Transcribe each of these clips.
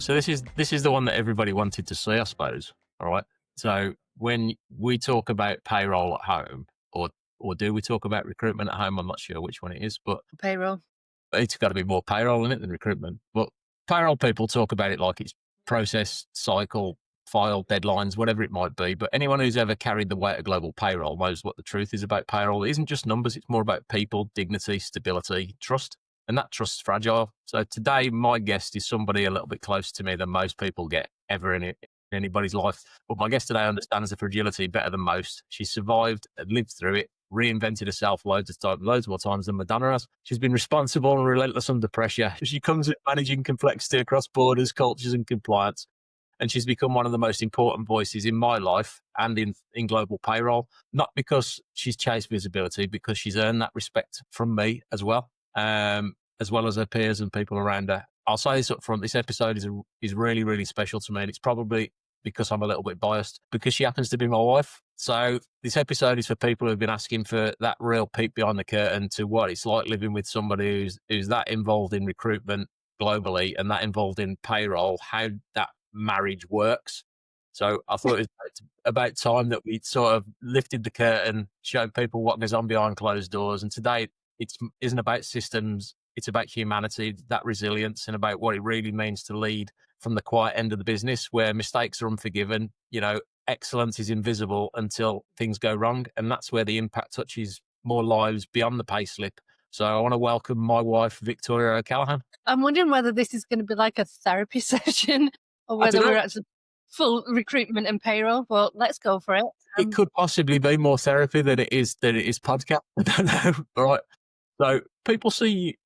So this is the one that everybody wanted to see, I suppose. All right. So when we talk about payroll at home, or do we talk about recruitment at home? I'm not sure which one it is, but Payroll. it's got to be more payroll in it than recruitment. But payroll people talk about it like it's process, cycle, file, deadlines, whatever it might be. But anyone who's ever carried the weight of global payroll knows what the truth is about payroll. It isn't just numbers, it's more about people, dignity, stability, trust. And that trust's fragile. So today, my guest is somebody a little bit closer to me than most people get ever in anybody's life. But my guest today understands the fragility better than most. She survived and lived through it, reinvented herself loads more times than Madonna has. She's been responsible and relentless under pressure. She comes with managing complexity across borders, cultures, and compliance. And she's become one of the most important voices in my life and in global payroll, not because she's chased visibility, because she's earned that respect from me as well as her peers and people around her. I'll say this up front, this episode is really, really special to me. And it's probably because I'm a little bit biased, because she happens to be my wife. So this episode is for people who've been asking for that real peek behind the curtain to what it's like living with somebody who's that involved in recruitment globally and that involved in payroll, how that marriage works. So I thought it was about time that we sort of lifted the curtain, showed people what goes on behind closed doors. And today it isn't about systems, it's about humanity, that resilience, and about what it really means to lead from the quiet end of the business where mistakes are unforgiven. Excellence is invisible until things go wrong. And that's where the impact touches more lives beyond the pay slip. So I want to welcome my wife, Victoria O'Callaghan. I'm wondering whether this is going to be like a therapy session or whether we're at full recruitment and payroll. Well, let's go for it. It could possibly be more therapy than it is podcast. I don't know. All right. So people see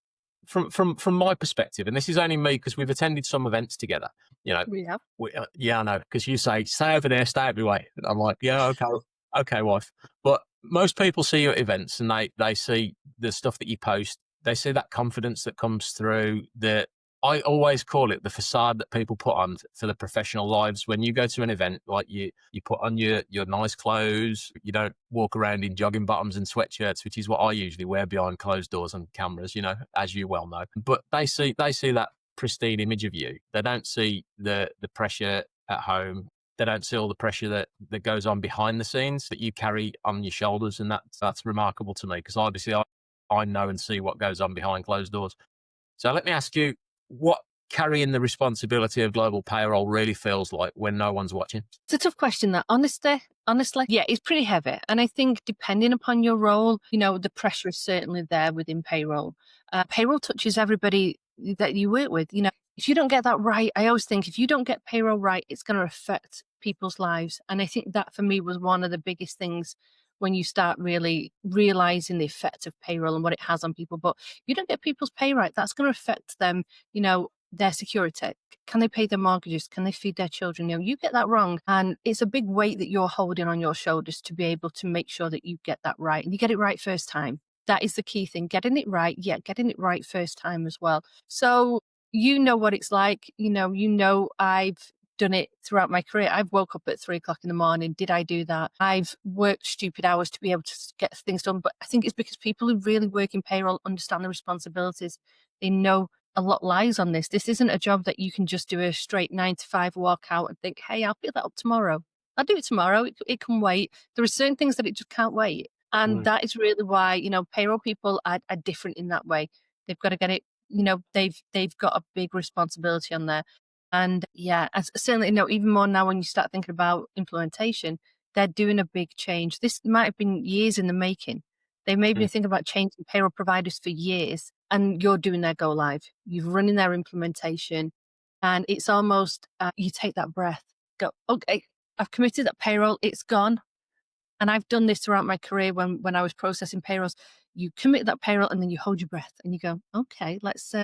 from my perspective, and this is only me because we've attended some events together. We have. Yeah, I know. Because you say, stay over there, stay every way. And I'm like, yeah, okay, wife. But most people see you at events and they see the stuff that you post. They see that confidence that comes through. I always call it the facade that people put on for the professional lives. When you go to an event, like you put on your nice clothes, you don't walk around in jogging bottoms and sweatshirts, which is what I usually wear behind closed doors and cameras, as you well know. But they see that pristine image of you. They don't see the pressure at home. They don't see all the pressure that goes on behind the scenes that you carry on your shoulders. And that's remarkable to me because obviously I know and see what goes on behind closed doors. So let me ask you, what carrying the responsibility of global payroll really feels like when no one's watching? It's a tough question, that. Honestly, yeah, it's pretty heavy. And I think depending upon your role, the pressure is certainly there within payroll. Payroll touches everybody that you work with. If you don't get that right, I always think if you don't get payroll right, it's going to affect people's lives. And I think that for me was one of the biggest things when you start really realizing the effect of payroll and what it has on people. But if you don't get people's pay right, that's going to affect them, their security. Can they pay their mortgages? Can they feed their children? You get that wrong. And it's a big weight that you're holding on your shoulders to be able to make sure that you get that right. And you get it right first time. That is the key thing. Getting it right. Yeah, getting it right first time as well. So you know what it's like. I've done it throughout my career. I've woke up at 3:00 in the morning. Did I do that? I've worked stupid hours to be able to get things done. But I think it's because people who really work in payroll understand the responsibilities. They know a lot lies on this. This isn't a job that you can just do a straight 9 to 5 walk out and think, hey, I'll pick that up tomorrow. I'll do it tomorrow. It can wait. There are certain things that it just can't wait. And that is really why, payroll people are different in that way. They've got to get it, they've got a big responsibility on there. And yeah, certainly, even more now when you start thinking about implementation, they're doing a big change. This might have been years in the making. They made me think about changing payroll providers for years, and you're doing their go live. You're running their implementation, and it's almost, you take that breath, go, okay, I've committed that payroll, it's gone. And I've done this throughout my career when I was processing payrolls. You commit that payroll and then you hold your breath and you go, okay, let's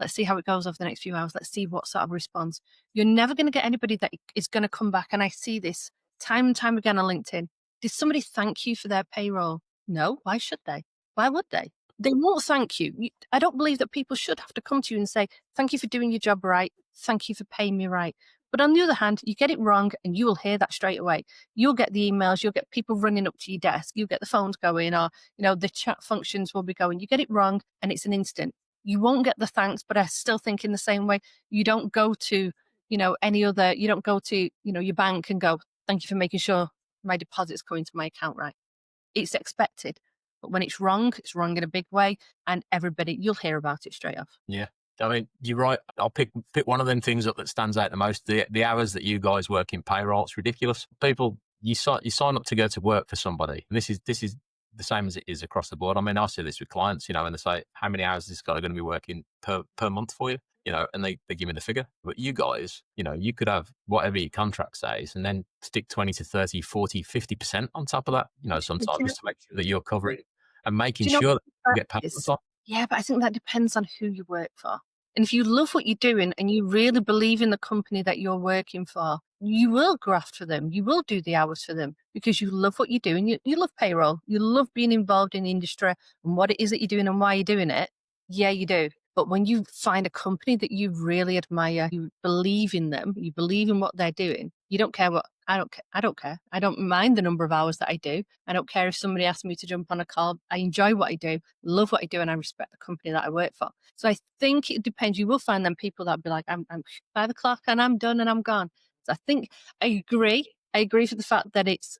see how it goes over the next few hours. Let's see what sort of response. You're never going to get anybody that is going to come back. And I see this time and time again on LinkedIn. Did somebody thank you for their payroll? No. Why should they? Why would they? They won't thank you. I don't believe that people should have to come to you and say, thank you for doing your job right. Thank you for paying me right. But on the other hand, you get it wrong and you will hear that straight away. You'll get the emails, you'll get people running up to your desk, you'll get the phones going, or, the chat functions will be going. You get it wrong and it's an instant. You won't get the thanks, but I still think in the same way, you don't go to, any other, you don't go to, your bank and go, thank you for making sure my deposit's coming to my account, right? It's expected. But when it's wrong in a big way, and you'll hear about it straight off. Yeah. I mean, you're right. I'll pick one of them things up that stands out the most. The hours that you guys work in payroll, it's ridiculous. People, you sign up to go to work for somebody. And this is the same as it is across the board. I mean, I see this with clients, and they say, how many hours is this guy going to be working per month for you? And they give me the figure. But you guys, you could have whatever your contract says and then stick 20 to 30, 40, 50% on top of that, sometimes just to make sure that you're covering and making Do you know sure that what you get paid on is? time. Yeah, but I think that depends on who you work for. And if you love what you're doing and you really believe in the company that you're working for, you will graft for them. You will do the hours for them because you love what you do and you love payroll. You love being involved in the industry and what it is that you're doing and why you're doing it. Yeah, you do. But when you find a company that you really admire, you believe in them, you believe in what they're doing, you don't care what I don't care. I don't care. I don't mind the number of hours that I do. I don't care if somebody asks me to jump on a call. I enjoy what I do, love what I do, and I respect the company that I work for. So I think it depends. You will find them people that be like, I'm 5 o'clock and I'm done and I'm gone. So I think I agree. I agree for the fact that it's,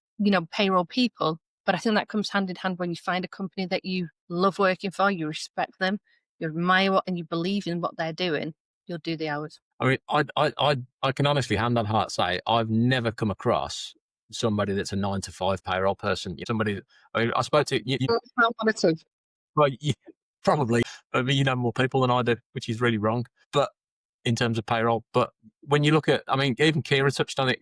payroll people, but I think that comes hand in hand when you find a company that you love working for, you respect them, you admire what, and you believe in what they're doing, you'll do the hours. I mean, I can honestly, hand on heart, say I've never come across somebody that's a 9 to 5 payroll person. Somebody, I spoke to you. Well, you, probably, I mean, you know more people than I do, which is really wrong. But in terms of payroll, but when you look at, I mean, even Kira touched on it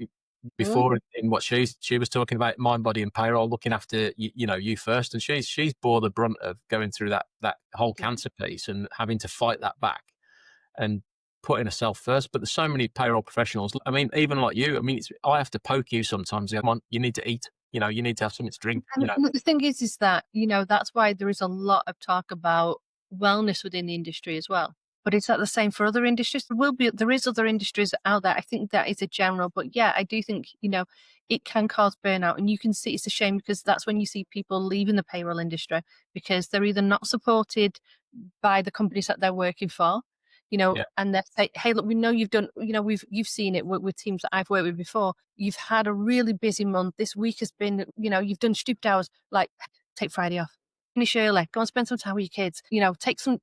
before in what she was talking about, mind, body, and payroll, looking after you first, and she's bore the brunt of going through that whole cancer piece and having to fight that back and putting herself first. But there's so many payroll professionals. I mean, even like you. I mean, I have to poke you sometimes. Come on, you need to eat. You need to have something to drink. And the thing is that, that's why there is a lot of talk about wellness within the industry as well. But is that the same for other industries? There is other industries out there. I think that is a general, but yeah, I do think, it can cause burnout. And you can see it's a shame because that's when you see people leaving the payroll industry because they're either not supported by the companies that they're working for, Yeah. and they say, hey, look, we know you've done, you've seen it with teams that I've worked with before. You've had a really busy month. This week has been, you've done stupid hours, like take Friday off, finish early, go and spend some time with your kids, take some,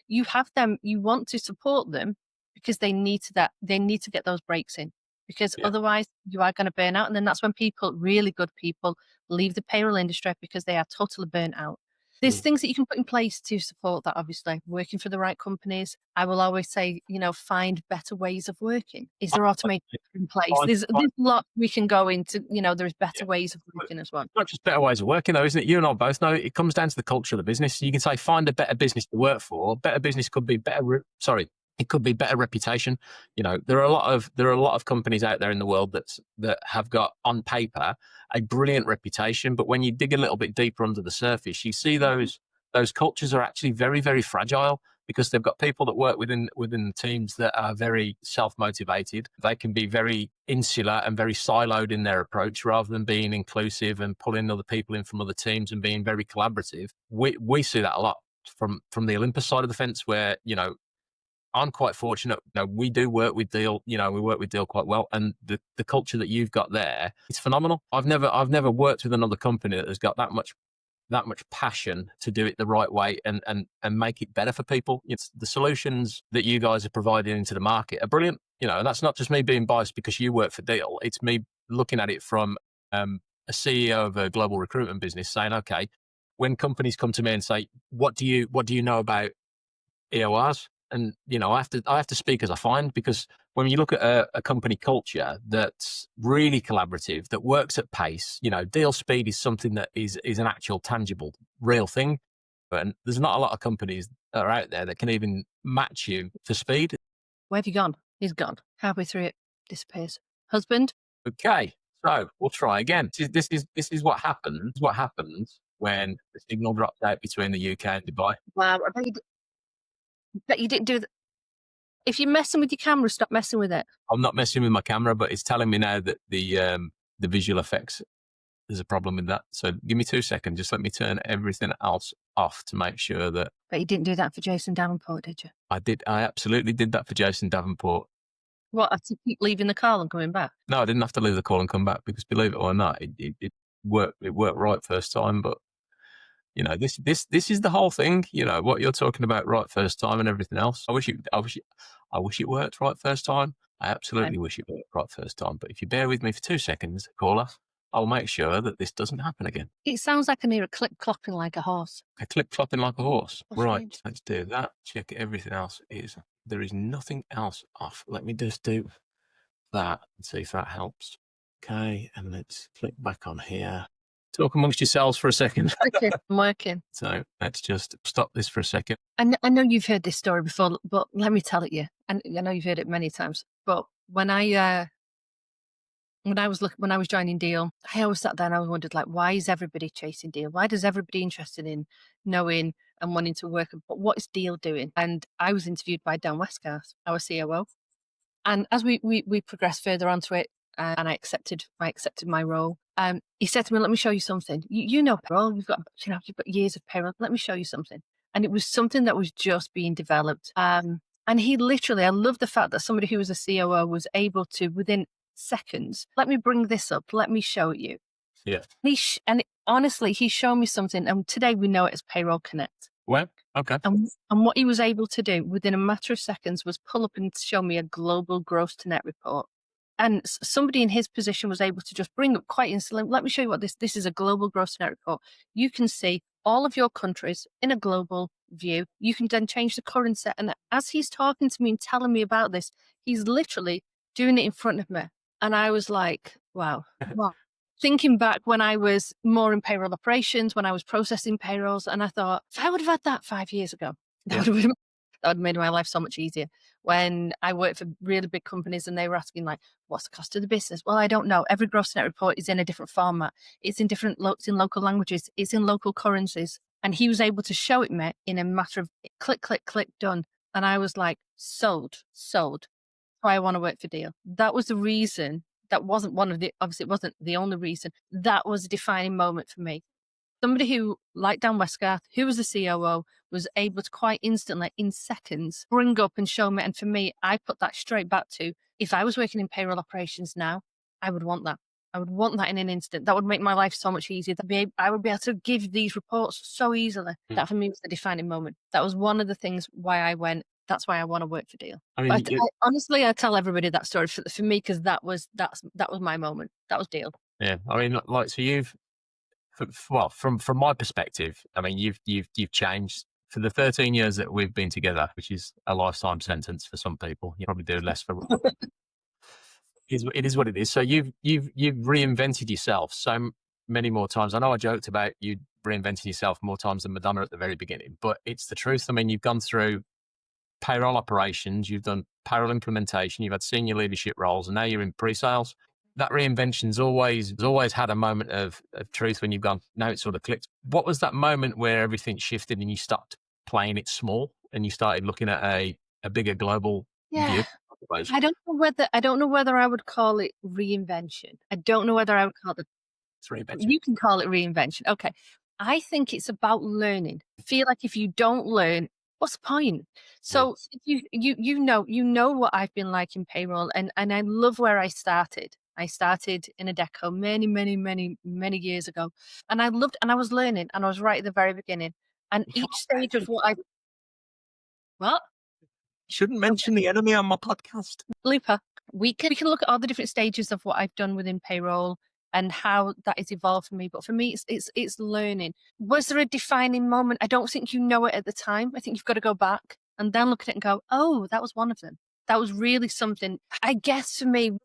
you have them, you want to support them because they need to get those breaks in because otherwise you are going to burn out. And then that's when really good people leave the payroll industry because they are totally burnt out. There's things that you can put in place to support that, obviously. Working for the right companies. I will always say, find better ways of working. Is there automation in place? There's a lot we can go into, there's better ways of working as well. It's not just better ways of working, though, isn't it? You and I both know it comes down to the culture of the business. You can say, find a better business to work for. Better business could be it could be better reputation. There are a lot of companies out there in the world that have got on paper a brilliant reputation, but when you dig a little bit deeper under the surface, you see those cultures are actually very, very fragile because they've got people that work within the teams that are very self-motivated. They can be very insular and very siloed in their approach rather than being inclusive and pulling other people in from other teams and being very collaborative. We see that a lot from the Olympus side of the fence where, I'm quite fortunate. We do work with Deel. We work with Deel quite well, and the culture that you've got there, it's phenomenal. I've never worked with another company that has got that much passion to do it the right way and make it better for people. It's the solutions that you guys are providing into the market are brilliant. And that's not just me being biased because you work for Deel. It's me looking at it from a CEO of a global recruitment business saying, okay, when companies come to me and say, what do you know about EORs? And, I have to speak as I find, because when you look at a company culture that's really collaborative, that works at pace, deal speed is something that is an actual tangible, real thing. And there's not a lot of companies that are out there that can even match you for speed. Where have you gone? He's gone. Halfway through it, disappears. Husband? Okay, so we'll try again. This is what happens. What happens when the signal drops out between the UK and Dubai? Wow, but you didn't do that. If you're messing with your camera, stop messing with it. I'm not messing with my camera, but it's telling me now that the visual effects, there's a problem with that. So give me 2 seconds. Just let me turn everything else off to make sure that. But you didn't do that for Jason Davenport, did you? I did. I absolutely did that for Jason Davenport. What, I have to keep leaving the call and coming back? No, I didn't have to leave the call and come back because, believe it or not, it worked. It worked right first time. But this is the whole thing. What you're talking about, right first time, and everything else. I wish it worked right first time. I absolutely wish it worked right first time. But if you bear with me for 2 seconds, caller, I'll make sure that this doesn't happen again. It sounds like I hear a clip clopping like a horse. A clip clopping like a horse. What's Right, strange? let's do that. Check everything else is. There is nothing else off. Let me just do that and see if that helps. Okay, and let's click back on here. Talk amongst yourselves for a second. Okay, I'm working. So let's just stop this for a second. I know you've heard this story before, but let me tell it you. And I know you've heard it many times. But when I was joining Deel, I always sat there and I wondered, like, why is everybody chasing Deel? Why does everybody interested in knowing and wanting to work? But what is Deel doing? And I was interviewed by Dan Westgarth, our COO. And as we progressed further onto it, and I accepted my role, he said to me, "Let me show you something. You know payroll. You've got years of payroll. Let me show you something." And it was something that was just being developed. And he literally, I love the fact that somebody who was a COO was able to, within seconds, let me bring this up. Let me show it you. Yeah. Honestly, he's shown me something, and today we know it as Payroll Connect. Well, okay. And what he was able to do within a matter of seconds was pull up and show me a global gross to net report. And somebody in his position was able to just bring up quite instantly, let me show you what this is a global gross to net report. You can see all of your countries in a global view. You can then change the currency. And as he's talking to me and telling me about this, he's literally doing it in front of me. And I was like, wow. Thinking back when I was more in payroll operations, when I was processing payrolls, and I thought, if I would have had that 5 years ago, that would have made my life so much easier. When I worked for really big companies and they were asking, like, what's the cost of the business? Well, I don't know. Every gross net report is in a different format. It's in different in local languages. It's in local currencies. And he was able to show it me in a matter of click, click, click, done. And I was like, sold. Why I want to work for Deel. That was the reason. That wasn't obviously it wasn't the only reason. That was a defining moment for me. Somebody who, like Dan Westgarth, who was the COO, was able to quite instantly, in seconds, bring up and show me. And for me, I put that straight back to, if I was working in payroll operations now, I would want that. I would want that in an instant. That would make my life so much easier. I would be able to give these reports so easily. That for me was the defining moment. That was one of the things why I went, that's why I want to work for Deel. I mean, honestly, I tell everybody that story for me because that was my moment. That was Deel. Yeah, I mean, like, so well, from my perspective, I mean, you've changed for the 13 years that we've been together, which is a lifetime sentence for some people. You probably do less for. It is what it is. So you've reinvented yourself so many more times. I know I joked about you reinventing yourself more times than Madonna at the very beginning, but it's the truth. I mean, you've gone through payroll operations, you've done payroll implementation, you've had senior leadership roles, and now you're in pre-sales. That reinvention's always had a moment of truth when you've gone, now it sort of clicked. What was that moment where everything shifted and you stopped playing it small and you started looking at a bigger global view? I don't know whether I would call it reinvention. I don't know whether I would call it. It's reinvention. You can call it reinvention. Okay. I think it's about learning. I feel like if you don't learn, what's the point? So if you know what I've been like in payroll, and I love where I started. I started in a deco many years ago, and I was learning, and I was right at the very beginning. And each stage of what? Shouldn't mention the enemy on my podcast. Blooper. We can look at all the different stages of what I've done within payroll and how that has evolved for me. But for me, it's learning. Was there a defining moment? I don't think you know it at the time. I think you've got to go back and then look at it and go, oh, that was one of them. That was really something. I guess for me,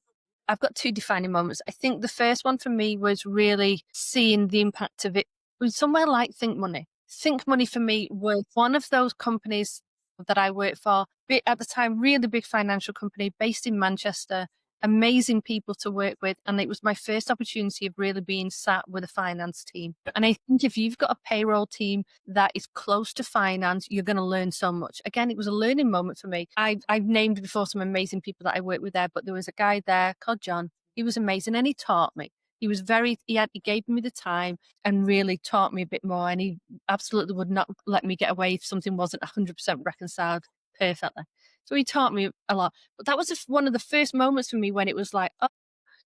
I've got two defining moments. I think the first one for me was really seeing the impact of it. It was somewhere like Think Money. Think Money for me was one of those companies that I worked for, at the time, really big financial company based in Manchester, amazing people to work with. And it was my first opportunity of really being sat with a finance team. And I think if you've got a payroll team that is close to finance, you're going to learn so much. Again, it was a learning moment for me. I've named before some amazing people that I worked with there, but there was a guy there called John. He was amazing and he taught me. He gave me the time and really taught me a bit more. And he absolutely would not let me get away if something wasn't 100% reconciled perfectly. So he taught me a lot. But that was one of the first moments for me when it was like, oh,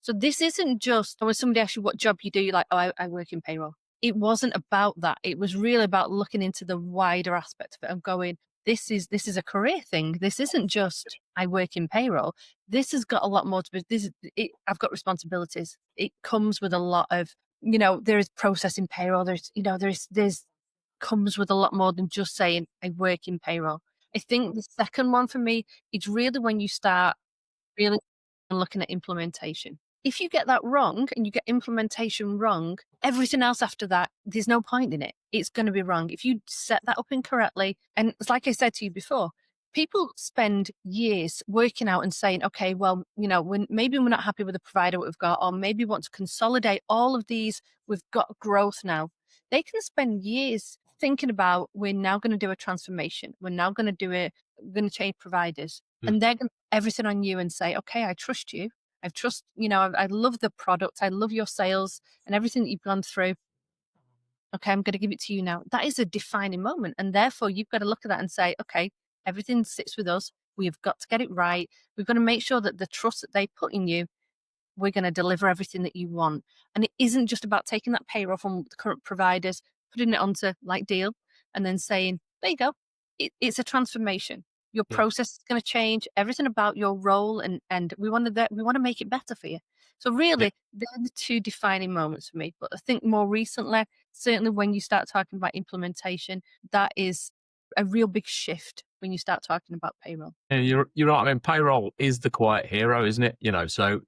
so this isn't just when somebody asks you what job you do, you're like, oh, I work in payroll. It wasn't about that. It was really about looking into the wider aspect of it and going, this is a career thing. This isn't just I work in payroll. This has got a lot more to be. I've got responsibilities. It comes with a lot of, there is processing payroll. There's comes with a lot more than just saying I work in payroll. I think the second one for me, it's really when you start really looking at implementation. If you get that wrong and you get implementation wrong, everything else after that, there's no point in it. It's going to be wrong. If you set that up incorrectly, and it's like I said to you before, people spend years working out and saying, okay, well, maybe we're not happy with the provider we've got, or maybe we want to consolidate all of these. We've got growth now. They can spend years thinking about, we're now going to do a transformation. We're now going to we're going to change providers. And they're going to put everything on you and say, okay, I trust you. I love the product. I love your sales and everything that you've gone through. Okay, I'm going to give it to you now. That is a defining moment. And therefore, you've got to look at that and say, okay, everything sits with us. We've got to get it right. We've got to make sure that the trust that they put in you, we're going to deliver everything that you want. And it isn't just about taking that payroll from the current providers, putting it onto like Deel, and then saying, there you go. It's a transformation. Your process is going to change, everything about your role, and we want to make it better for you. So really, they're the two defining moments for me. But I think more recently, certainly when you start talking about implementation, that is a real big shift when you start talking about payroll. Yeah, you're right. I mean, payroll is the quiet hero, isn't it? So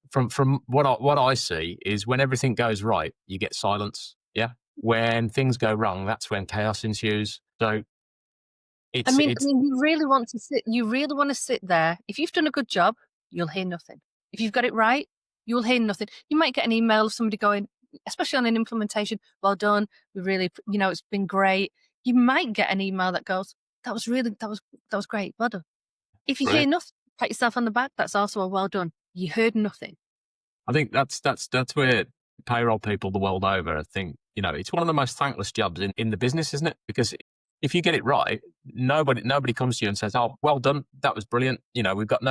from what I see is when everything goes right, you get silence. Yeah. When things go wrong, that's when chaos ensues. So it's You really want to sit there. If you've done a good job, you'll hear nothing. If you've got it right, you'll hear nothing. You might get an email of somebody going, especially on an implementation, well done. We really, it's been great. You might get an email that goes, that was great. Well done. If you hear brilliant. nothing, pat yourself on the back. That's also a well done. You heard nothing. I think that's where payroll people the world over, I think, it's one of the most thankless jobs in the business, isn't it? Because if you get it right, nobody comes to you and says, oh, well done, that was brilliant. We've got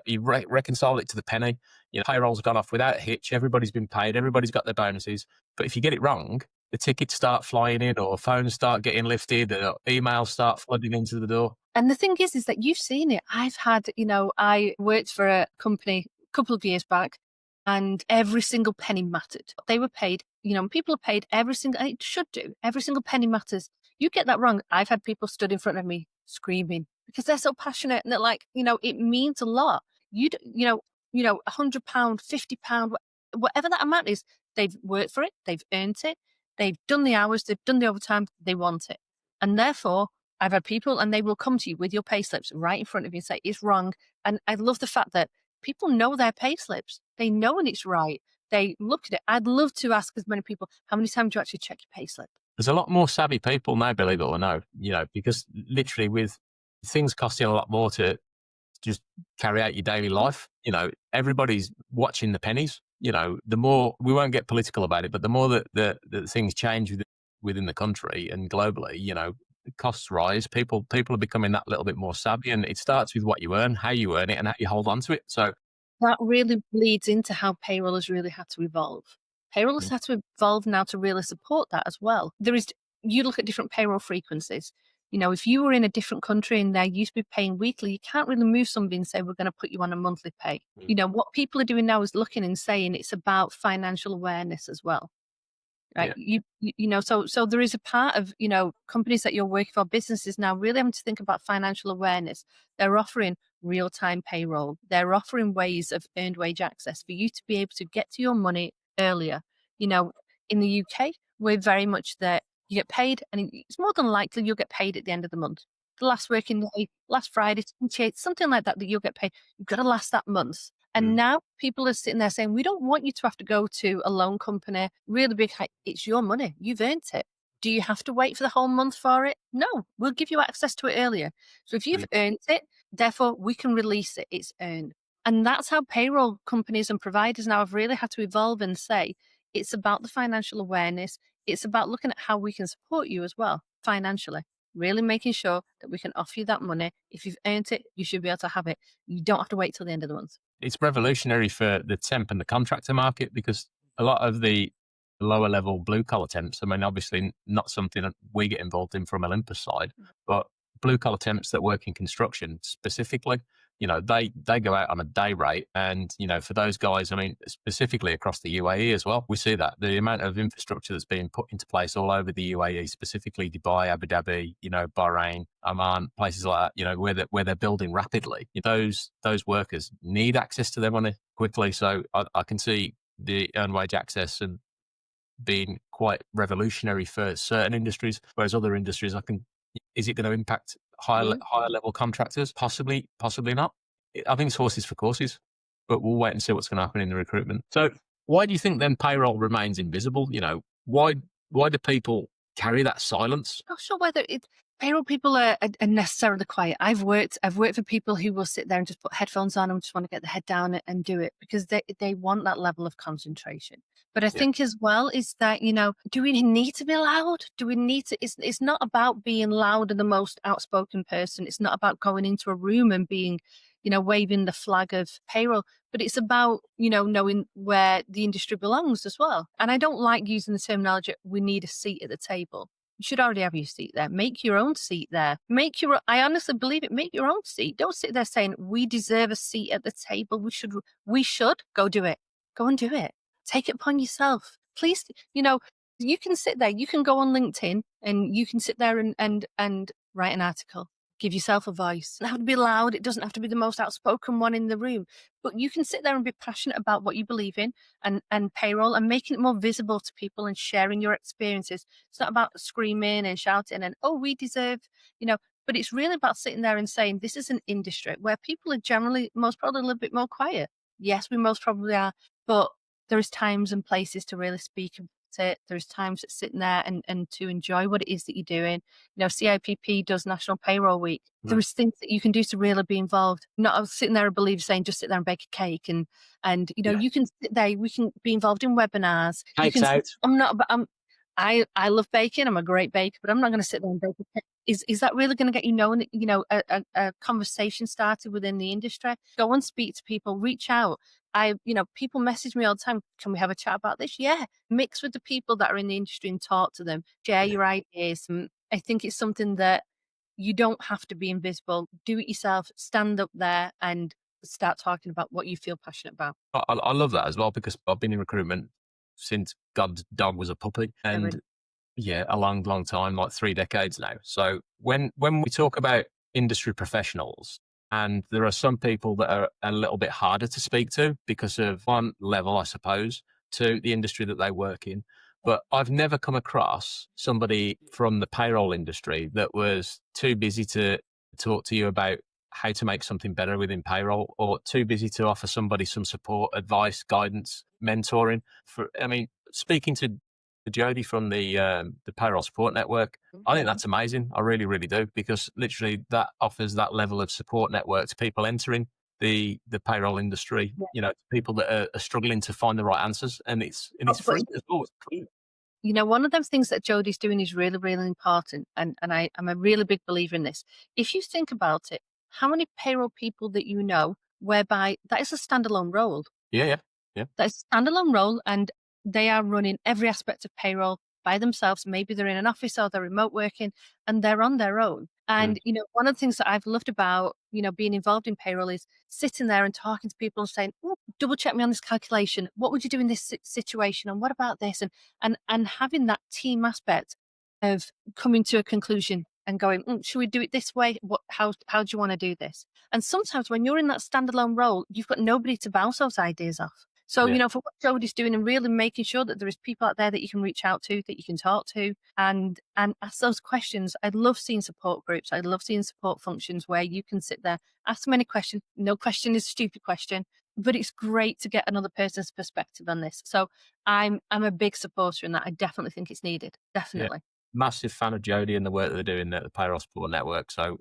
you reconcile it to the penny. Payroll's gone off without a hitch. Everybody's been paid. Everybody's got their bonuses. But if you get it wrong, the tickets start flying in, or phones start getting lifted, or emails start flooding into the door. And the thing is that you've seen it. I worked for a company a couple of years back, and every single penny mattered. They were paid, people are paid every single, and it should do. Every single penny matters. You get that wrong. I've had people stood in front of me screaming because they're so passionate, and they're like, it means a lot. £100, £50, whatever that amount is, they've worked for it, they've earned it, they've done the hours, they've done the overtime, they want it. And therefore, I've had people, and they will come to you with your pay slips right in front of you and say, it's wrong. And I love the fact that people know their pay slips. They know when it's right. They look at it. I'd love to ask as many people, how many times do you actually check your pay slip? There's a lot more savvy people now, believe it or no, because literally with things costing a lot more to just carry out your daily life, everybody's watching the pennies. The more, we won't get political about it, but the more that the things change within the country and globally, costs rise. People are becoming that little bit more savvy, and it starts with what you earn, how you earn it, and how you hold on to it. So that really bleeds into how payroll has really had to evolve. Payroll has had to evolve now to really support that as well. You look at different payroll frequencies. If you were in a different country and they're used to be paying weekly, you can't really move somebody and say, we're going to put you on a monthly pay. What people are doing now is looking and saying it's about financial awareness as well. Right. Yeah. So there is a part of, companies that you're working for, businesses now really having to think about financial awareness. They're offering real-time payroll. They're offering ways of earned wage access for you to be able to get to your money earlier. In the UK, we're very much that you get paid, and it's more than likely you'll get paid at the end of the month. The last working day, last Friday, something like that you'll get paid. You've got to last that month. And now people are sitting there saying, we don't want you to have to go to a loan company, really big. It's your money. You've earned it. Do you have to wait for the whole month for it? No, we'll give you access to it earlier. So if you've earned it, therefore we can release it. It's earned. And that's how payroll companies and providers now have really had to evolve and say, it's about the financial awareness. It's about looking at how we can support you as well financially. really making sure that we can offer you that money. If you've earned it, you should be able to have it. You don't have to wait till the end of the month. It's revolutionary for the temp and the contractor market because a lot of the lower level blue collar temps, I mean, obviously not something that we get involved in from Olympus side, but blue collar temps that work in construction specifically, they go out on a day rate. And, for those guys, I mean, specifically across the UAE as well, we see that the amount of infrastructure that's being put into place all over the UAE, specifically Dubai, Abu Dhabi, Bahrain, Oman, places like that, where they're building rapidly. Those workers need access to their money quickly. So I can see the earned wage access and being quite revolutionary for certain industries, whereas other industries, is it going to impact higher level contractors? Possibly, possibly not. I think it's horses for courses, but we'll wait and see what's going to happen in the recruitment. So why do you think then payroll remains invisible? Why do people carry that silence? Not sure whether payroll people are necessarily quiet. I've worked for people who will sit there and just put headphones on and just want to get the head down and do it because they want that level of concentration. But I think as well is that, do we need to be loud? Do we need to, it's not about being loud and the most outspoken person. It's not about going into a room and being, waving the flag of payroll, but it's about, knowing where the industry belongs as well. And I don't like using the terminology, we need a seat at the table. You should already have your seat there. Make your own seat there. I honestly believe it. Make your own seat. Don't sit there saying, we deserve a seat at the table. We should go do it. Go and do it. Take it upon yourself. Please, you can sit there. You can go on LinkedIn and you can sit there and write an article. Give yourself a voice. It doesn't have to be loud. It doesn't have to be the most outspoken one in the room. But you can sit there and be passionate about what you believe in and payroll and making it more visible to people and sharing your experiences. It's not about screaming and shouting and, oh, we deserve, but it's really about sitting there and saying, this is an industry where people are generally most probably a little bit more quiet. Yes, we most probably are, but there is times and places to really speak about it. There's times to sitting there and to enjoy what it is that you're doing. CIPP does National Payroll Week. Mm. There's things that you can do to really be involved. Not sitting there and believe saying just sit there and bake a cake and you can sit there. We can be involved in webinars. Cakes out. I love baking. I'm a great baker, but I'm not going to sit there and bake a cake. Is that really going to get a conversation started within the industry? Go and speak to people, reach out. People message me all the time. Can we have a chat about this? Yeah. Mix with the people that are in the industry and talk to them. Share your ideas. And I think it's something that you don't have to be invisible. Do it yourself. Stand up there and start talking about what you feel passionate about. I love that as well because I've been in recruitment since God's dog was a puppy. And a long, long time, like 3 decades now. So when we talk about industry professionals, and there are some people that are a little bit harder to speak to because of one level, I suppose, to the industry that they work in. But I've never come across somebody from the payroll industry that was too busy to talk to you about how to make something better within payroll or too busy to offer somebody some support, advice, guidance, mentoring. Speaking to Jody from the Payroll Support Network, I think that's amazing. I really, really do, because literally that offers that level of support network to people entering the payroll industry, people that are struggling to find the right answers. And it's free as well. One of those things that Jodie's doing is really, really important. And I'm a really big believer in this. If you think about it, how many payroll people that you know whereby that is a standalone role? Yeah. That's a standalone role, and they are running every aspect of payroll by themselves. Maybe they're in an office or they're remote working and they're on their own. And, one of the things that I've loved about, being involved in payroll is sitting there and talking to people and saying, oh, double check me on this calculation. What would you do in this situation? And what about this? And having that team aspect of coming to a conclusion and going, should we do it this way? How do you want to do this? And sometimes when you're in that standalone role, you've got nobody to bounce those ideas off. So, for what Jodie's doing and really making sure that there is people out there that you can reach out to, that you can talk to and ask those questions. I love seeing support groups. I love seeing support functions where you can sit there, ask them any question. No question is a stupid question, but it's great to get another person's perspective on this. So I'm a big supporter in that. I definitely think it's needed. Definitely. Yeah. Massive fan of Jodie and the work that they're doing at the Payroll Support Network. So,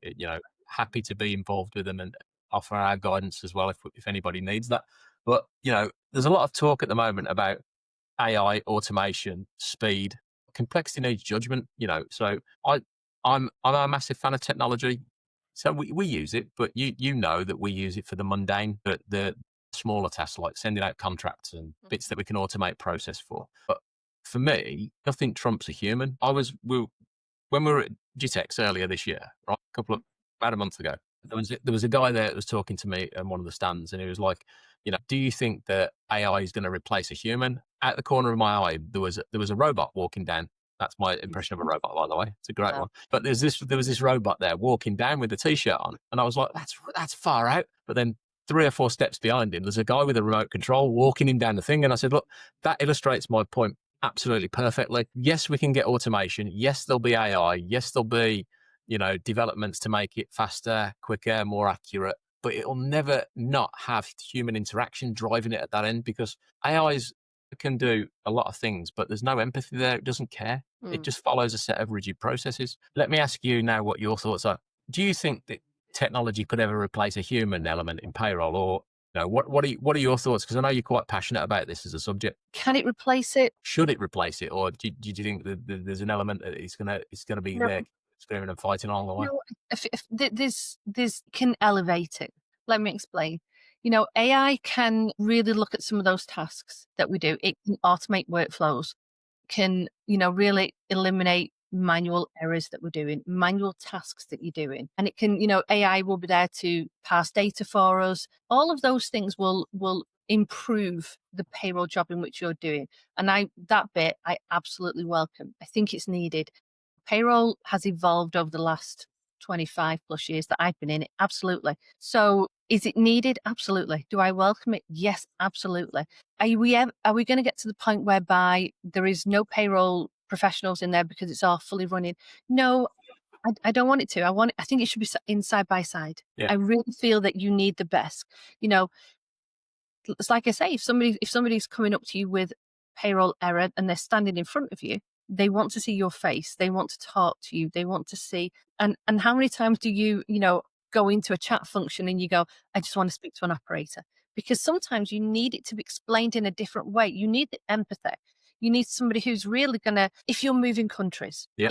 happy to be involved with them and offer our guidance as well if anybody needs that. But, there's a lot of talk at the moment about AI, automation, speed. Complexity needs judgment, So I'm a massive fan of technology. So we use it, but you know that we use it for the mundane, but the smaller tasks like sending out contracts and bits that we can automate process for. But for me, nothing trumps a human. When we were at Gitex earlier this year, right, about a month ago, there was a guy there that was talking to me on one of the stands, and he was like, do you think that AI is going to replace a human? At the corner of my eye, there was a robot walking down. That's my impression of a robot, by the way. It's a great Wow. one. But there was this robot there walking down with a t-shirt on, and I was like, that's far out. But then 3 or 4 steps behind him, there's a guy with a remote control walking him down the thing, and I said, look, that illustrates my point absolutely perfectly. Yes, we can get automation. Yes, there'll be AI. Yes, there'll be, developments to make it faster, quicker, more accurate, but it'll never not have human interaction driving it at that end, because AIs can do a lot of things, but there's no empathy there. It doesn't care. It just follows a set of rigid processes. Let me ask you now what your thoughts are. Do you think that technology could ever replace a human element in payroll, or what are your thoughts? Because I know you're quite passionate about this as a subject. Can it replace it? Should it replace it, or do you think that there's an element that it's gonna be No, there, screaming and fighting along the way? no. If this can elevate it. Let me explain. AI can really look at some of those tasks that we do. It can automate workflows, can, really eliminate manual errors that we're doing, manual tasks that you're doing. And it can, AI will be there to pass data for us. All of those things will improve the payroll job in which you're doing. And that bit I absolutely welcome. I think it's needed. Payroll has evolved over the last 25 plus years that I've been in it. Absolutely. So is it needed? Absolutely. Do I welcome it? Yes, absolutely. Are we going to get to the point whereby there is no payroll professionals in there because it's all fully running? No, I don't want it to. I think it should be in side by side. Yeah. I really feel that you need the best. It's like I say, if somebody's coming up to you with payroll error and they're standing in front of you, they want to see your face. They want to talk to you. They want to see. And how many times do you go into a chat function and you go, I just want to speak to an operator? Because sometimes you need it to be explained in a different way. You need the empathy. You need somebody who's really gonna, if you're moving countries, Yeah.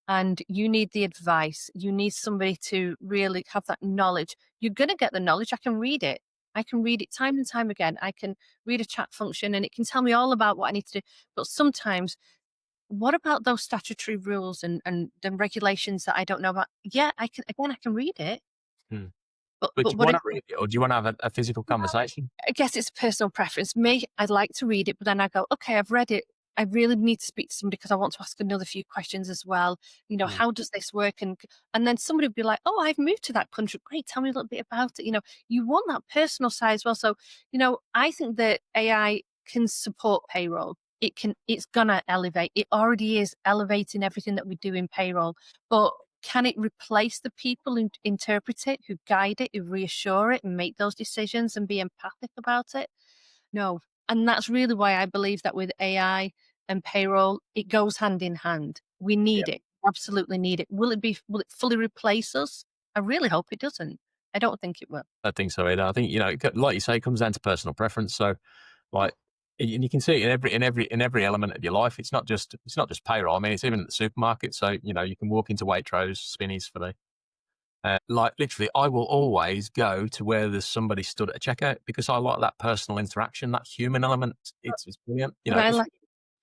and you need the advice, you need somebody to really have that knowledge. You're gonna get the knowledge. I can read it. I can read it time and time again. I can read a chat function and it can tell me all about what I need to do. But sometimes, what about those statutory rules and the regulations that I don't know about? Yeah, I can read it. Hmm. But But do you what want to read it, or do you want to have a physical conversation? I guess it's personal preference. Me, I'd like to read it, but then I go, okay, I've read it. I really need to speak to somebody because I want to ask another few questions as well. Mm. How does this work? And then somebody would be like, oh, I've moved to that country. Great, tell me a little bit about it. You want that personal side as well. So, I think that AI can support payroll. It's gonna elevate. It already is elevating everything that we do in payroll. But can it replace the people who interpret it, who guide it, who reassure it and make those decisions and be empathic about it? No. And that's really why I believe that with AI and payroll, it goes hand in hand. We Yeah, need it. Absolutely need it. Will it fully replace us? I really hope it doesn't. I don't think it will. I think so either. I think, like you say, it comes down to personal preference. So, like, and you can see it in every element of your life. It's not just payroll. I mean, it's even at the supermarket. So, you can walk into Waitrose, Spinneys for me. Like, literally, I will always go to where there's somebody stood at a checkout, because I like that personal interaction, that human element. It's brilliant. But I like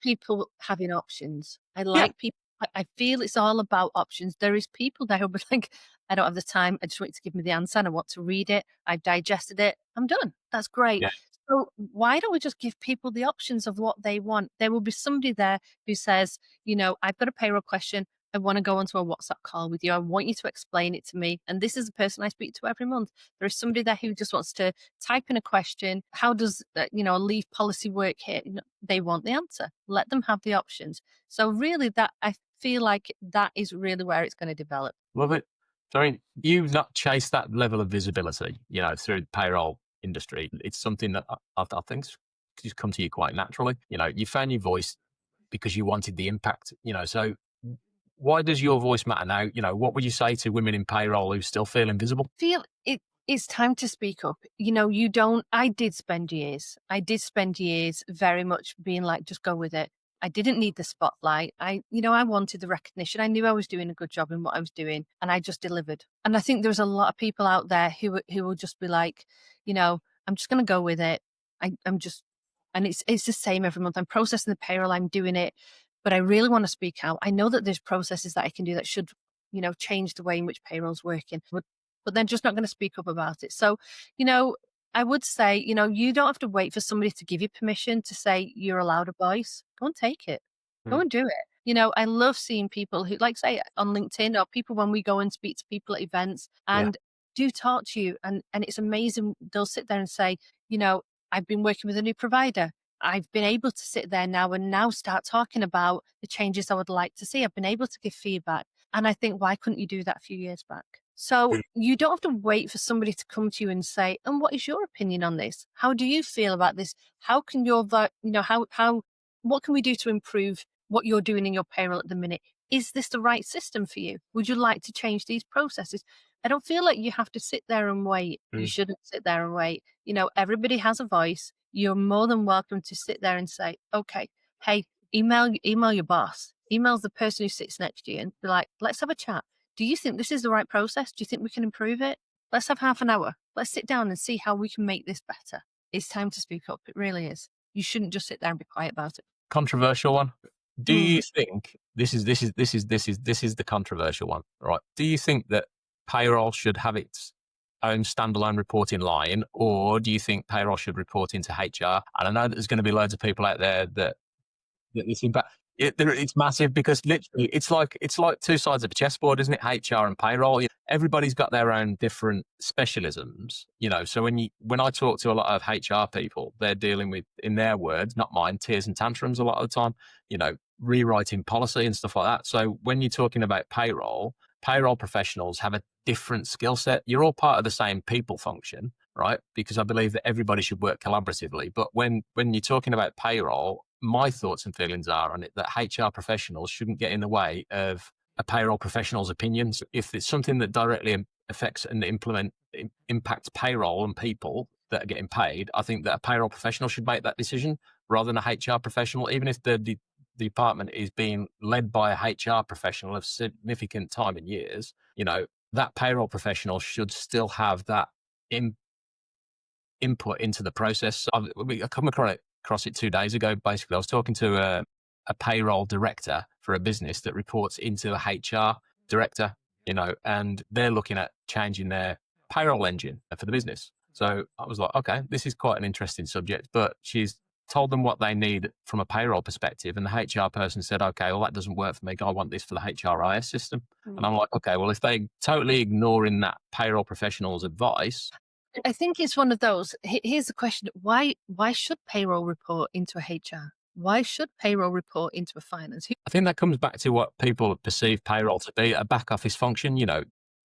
people having options. I Yeah, like people. I feel it's all about options. There is people there who'll be like, I don't have the time. I just want you to give me the answer and I want to read it. I've digested it. I'm done. That's great. yeah, So why don't we just give people the options of what they want? There will be somebody there who says, I've got a payroll question. I want to go onto a WhatsApp call with you. I want you to explain it to me. And this is the person I speak to every month. There is somebody there who just wants to type in a question. How does a leave policy work here? They want the answer. Let them have the options. So really, that I feel like that is really where it's going to develop. love it. So, I mean, you've not chased that level of visibility, through the payroll industry. It's something that I think's just come to you quite naturally. You found your voice because you wanted the impact. So why does your voice matter now? What would you say to women in payroll who still feel invisible? Feel it's time to speak up. You don't. I did spend years very much being like, just go with it. I didn't need the spotlight. I wanted the recognition. I knew I was doing a good job in what I was doing, and I just delivered. And I think there's a lot of people out there who will just be like, I'm just going to go with it. I'm just, and it's the same every month. I'm processing the payroll. I'm doing it, but I really want to speak out. I know that there's processes that I can do that should, change the way in which payroll's working, but they're just not going to speak up about it. So, you know, I would say, you don't have to wait for somebody to give you permission to say you're allowed a voice. Go and take it. Go Mm. and do it. I love seeing people who, like, say, on LinkedIn, or people when we go and speak to people at events Yeah. and do talk to you. And it's amazing. They'll sit there and say, I've been working with a new provider. I've been able to sit there now and now start talking about the changes I would like to see. I've been able to give feedback. And I think, why couldn't you do that a few years back? So you don't have to wait for somebody to come to you and say, and what is your opinion on this? How do you feel about this? How can your vote, what can we do to improve what you're doing in your payroll at the minute? Is this the right system for you? Would you like to change these processes? I don't feel like you have to sit there and wait. You Mm. shouldn't sit there and wait. Everybody has a voice. You're more than welcome to sit there and say, okay, hey, email your boss, email the person who sits next to you and be like, let's have a chat. Do you think this is the right process? Do you think we can improve it? Let's have half an hour. Let's sit down and see how we can make this better. It's time to speak up. It really is. You shouldn't just sit there and be quiet about it. Controversial one. Do Mm. you think this is the controversial one, right? Do you think that payroll should have its own standalone reporting line, or do you think payroll should report into HR? And I know that there's going to be loads of people out there that this impact. It's massive because literally it's like two sides of a chessboard, isn't it? HR and payroll. Everybody's got their own different specialisms, So when I talk to a lot of HR people, they're dealing with, in their words, not mine, tears and tantrums a lot of the time. Rewriting policy and stuff like that. So when you're talking about payroll professionals have a different skill set. You're all part of the same people function, right? Because I believe that everybody should work collaboratively. But when you're talking about payroll, my thoughts and feelings are on it that HR professionals shouldn't get in the way of a payroll professional's opinions. If it's something that directly affects and impacts payroll and people that are getting paid, I think that a payroll professional should make that decision rather than a HR professional, even if the department is being led by a HR professional of significant time and years. That payroll professional should still have that input into the process. I come across it 2 days ago. Basically, I was talking to a payroll director for a business that reports into a HR director, and they're looking at changing their payroll engine for the business. So I was like, okay, this is quite an interesting subject, but she's told them what they need from a payroll perspective. And the HR person said, okay, well, that doesn't work for me. I want this for the HRIS system. And I'm like, okay, well, if they totally ignoring that payroll professional's advice. I think it's one of those. Here's the question: Why should payroll report into a HR? Why should payroll report into a finance? I think that comes back to what people perceive payroll to be, a back office function,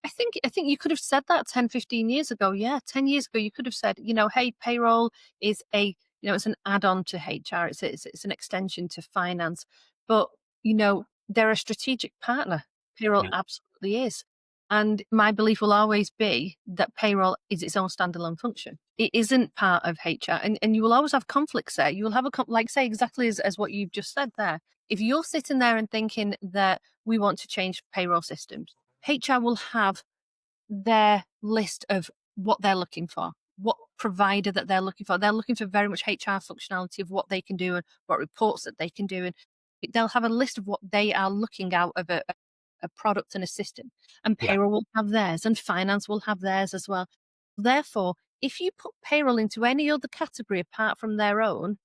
I think you could have said that 10, 15 years ago. Yeah, 10 years ago, you could have said, hey, payroll is it's an add-on to HR. It's an extension to finance. But, they're a strategic partner. Payroll Mm. absolutely is. And my belief will always be that payroll is its own standalone function. It isn't part of HR. And you will always have conflicts there. You will have like say exactly as what you've just said there. If you're sitting there and thinking that we want to change payroll systems, HR will have their list of what they're looking for, what provider that they're looking for. They're looking for very much HR functionality of what they can do and what reports that they can do. And they'll have a list of what they are looking out of a product and a system. And Yeah. payroll will have theirs and finance will have theirs as well. Therefore, if you put payroll into any other category apart from their own,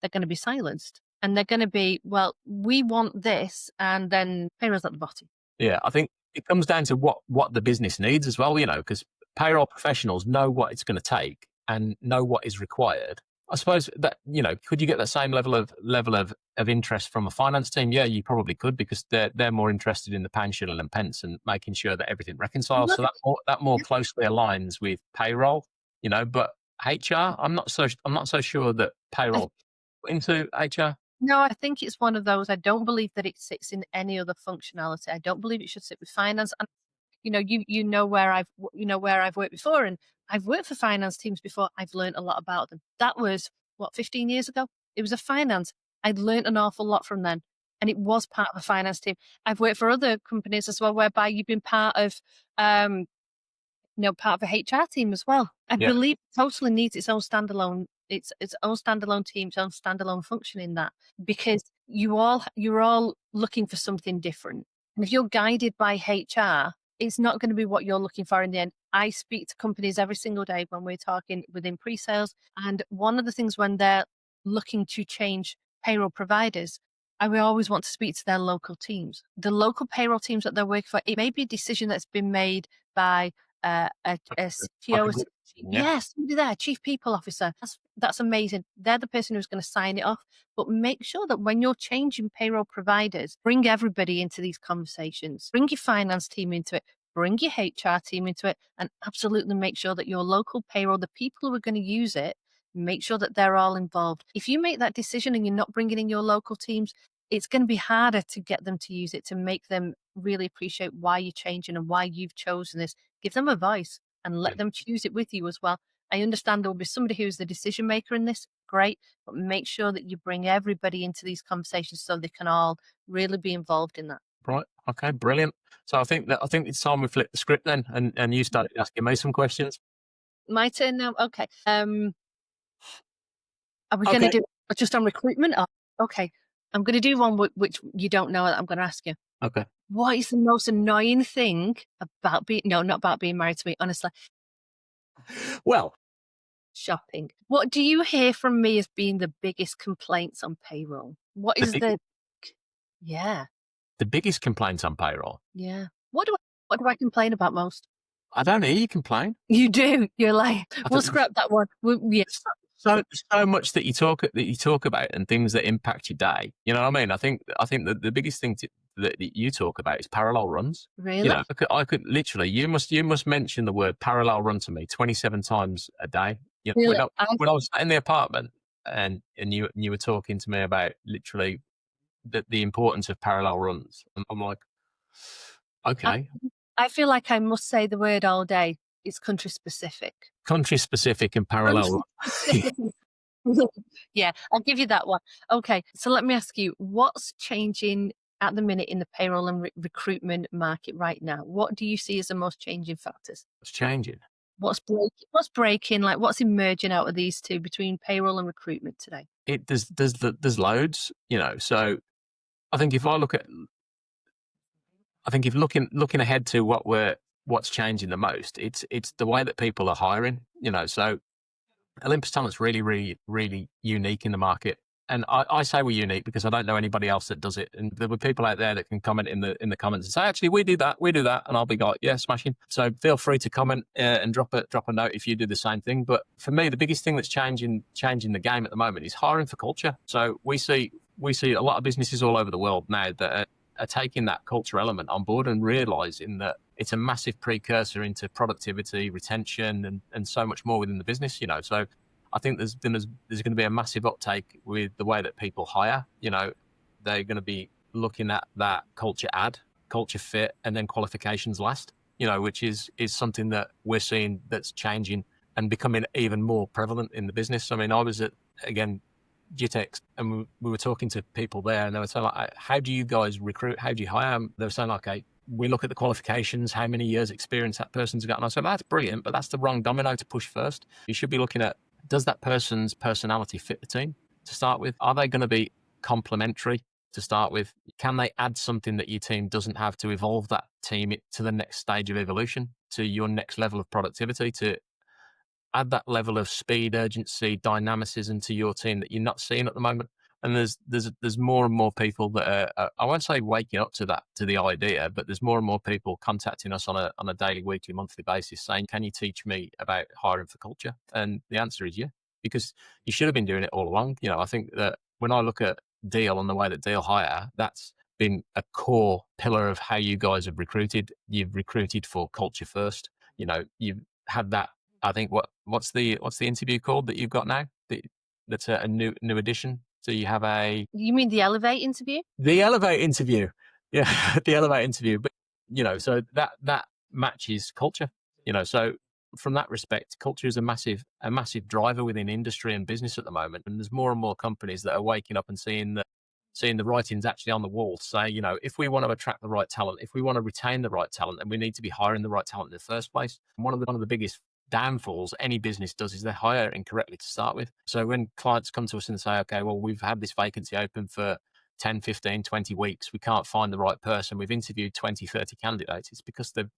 they're going to be silenced. And they're going to be, well, we want this, and then payroll's at the bottom. Yeah, I think it comes down to what the business needs as well, because payroll professionals know what it's going to take and know what is required. I suppose that, could you get that same level of interest from a finance team? Yeah, you probably could, because they're more interested in the pound, shilling and pence and making sure that everything reconciles. So that more closely aligns with payroll, but HR, I'm not so sure that payroll into HR. No, I think it's one of those. I don't believe that it sits in any other functionality. I don't believe it should sit with finance. And where I've worked before, and I've worked for finance teams before. I've learned a lot about them. That was 15 years ago. It was a finance. I learned an awful lot from them. And it was part of a finance team. I've worked for other companies as well, whereby you've been part of, part of a HR team as well. I Yeah. believe it totally needs its own standalone, its own standalone team, its own standalone function in that, because you're all looking for something different. And if you're guided by HR, it's not going to be what you're looking for in the end. I speak to companies every single day when we're talking within pre-sales. And one of the things when they're looking to change payroll providers, I will always want to speak to their local teams. The local payroll teams that they're working for, it may be a decision that's been made by a CTO, somebody there, chief people officer. That's amazing. They're the person who's going to sign it off. But make sure that when you're changing payroll providers, bring everybody into these conversations. Bring your finance team into it. Bring your HR team into it, and absolutely make sure that your local payroll, the people who are going to use it, make sure that they're all involved. If you make that decision and you're not bringing in your local teams, it's going to be harder to get them to use it, to make them really appreciate why you're changing and why you've chosen this. Give them a voice and let them choose it with you as well. I understand there will be somebody who's the decision maker in this, great, but make sure that you bring everybody into these conversations so they can all really be involved in that. Right. Okay. Brilliant. So I think it's time we flip the script then, and you started asking me some questions. My turn now. Okay. Are we going to do just on recruitment? Oh, okay. I'm going to do one which you don't know that I'm going to ask you. Okay. What is the most annoying thing about not about being married to me, honestly? Well, shopping. What do you hear from me as being the biggest complaints on payroll? What is yeah. The biggest complaints on payroll? Yeah. What do I complain about most? I don't hear you complain. You do. You're like, we'll scrap that one. Yes. So much that you talk about and things that impact your day. You know what I mean? I think that the biggest thing that you talk about is parallel runs. Really? You know, I could literally, you must mention the word parallel run to me 27 times a day. You know, Really? when I was in the apartment and you were talking to me about literally the importance of parallel runs, I'm like, okay. I feel like I must say the word all day. It's country specific. Country specific and parallel. Yeah, I'll give you that one. Okay, so let me ask you, what's changing at the minute in the payroll and recruitment market right now? What do you see as the most changing factors? What's changing? What's breaking? Like, what's emerging out of these two between payroll and recruitment today? There's loads, you know. So I think if looking ahead to what's changing the most, it's the way that people are hiring, you know. So Olympus Talent's really, really, really unique in the market. And I say we're unique because I don't know anybody else that does it. And there were people out there that can comment in the comments and say, actually, we do that. And I'll be like, yeah, smashing. So feel free to comment and drop a note if you do the same thing. But for me, the biggest thing that's changing the game at the moment is hiring for culture. So we see a lot of businesses all over the world now that are taking that culture element on board and realizing that it's a massive precursor into productivity, retention, and so much more within the business, you know. So I think there's going to be a massive uptake with the way that people hire. You know, they're going to be looking at that culture fit, and then qualifications last, you know, which is something that we're seeing that's changing and becoming even more prevalent in the business. I mean, I was at, again, Gitex, and we were talking to people there, and they were saying, like, how do you guys recruit? How do you hire? They were saying, like, okay, we look at the qualifications, how many years experience that person's got. And I said, that's brilliant, but that's the wrong domino to push first. You should be looking at, does that person's personality fit the team to start with? Are they going to be complementary to start with? Can they add something that your team doesn't have to evolve that team to the next stage of evolution, to your next level of productivity, to add that level of speed, urgency, dynamicism to your team that you're not seeing at the moment? And there's more and more people that are, I won't say waking up to the idea, but there's more and more people contacting us on a daily, weekly, monthly basis saying, can you teach me about hiring for culture? And the answer is yeah, because you should have been doing it all along. You know, I think that when I look at Deel and the way that Deel hire, that's been a core pillar of how you guys have recruited. You've recruited for culture first. You know, you've had that. I think what's the interview called that you've got now? That's a new addition. So you have You mean the Elevate interview? The Elevate interview. Yeah, the Elevate interview. But, you know, so that matches culture, you know. So from that respect, culture is a massive driver within industry and business at the moment. And there's more and more companies that are waking up and seeing the writings actually on the wall to say, if we want to attract the right talent, if we want to retain the right talent, then we need to be hiring the right talent in the first place. And one of the biggest downfalls any business does is they hire incorrectly to start with. So when clients come to us and say, okay, well, we've had this vacancy open for 10, 15, 20 weeks, we can't find the right person, we've interviewed 20, 30 candidates, it's because they're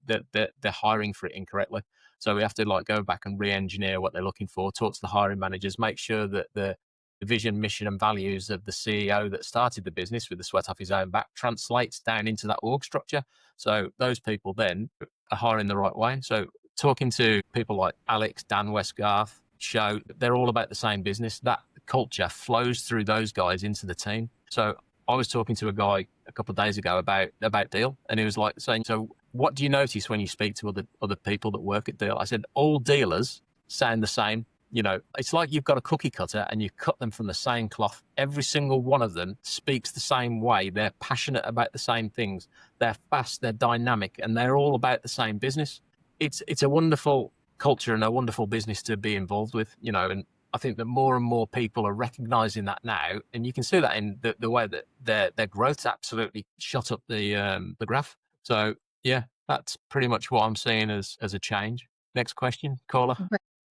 hiring for it incorrectly. So we have to go back and re-engineer what they're looking for, talk to the hiring managers, make sure that the vision, mission, and values of the CEO that started the business with the sweat off his own back translates down into that org structure. So those people then are hiring the right way. So talking to people like Alex, Dan Westgarth, show they're all about the same business. That culture flows through those guys into the team. So I was talking to a guy a couple of days ago about Deel, and he was saying, so what do you notice when you speak to other people that work at Deel? I said, all dealers sound the same. It's like you've got a cookie cutter and you cut them from the same cloth. Every single one of them speaks the same way. They're passionate about the same things. They're fast, they're dynamic, and they're all about the same business. It's a wonderful culture and a wonderful business to be involved with, and I think that more and more people are recognizing that now. And you can see that in the way that their growth's absolutely shot up the graph. So yeah, that's pretty much what I'm seeing as a change. Next question, caller.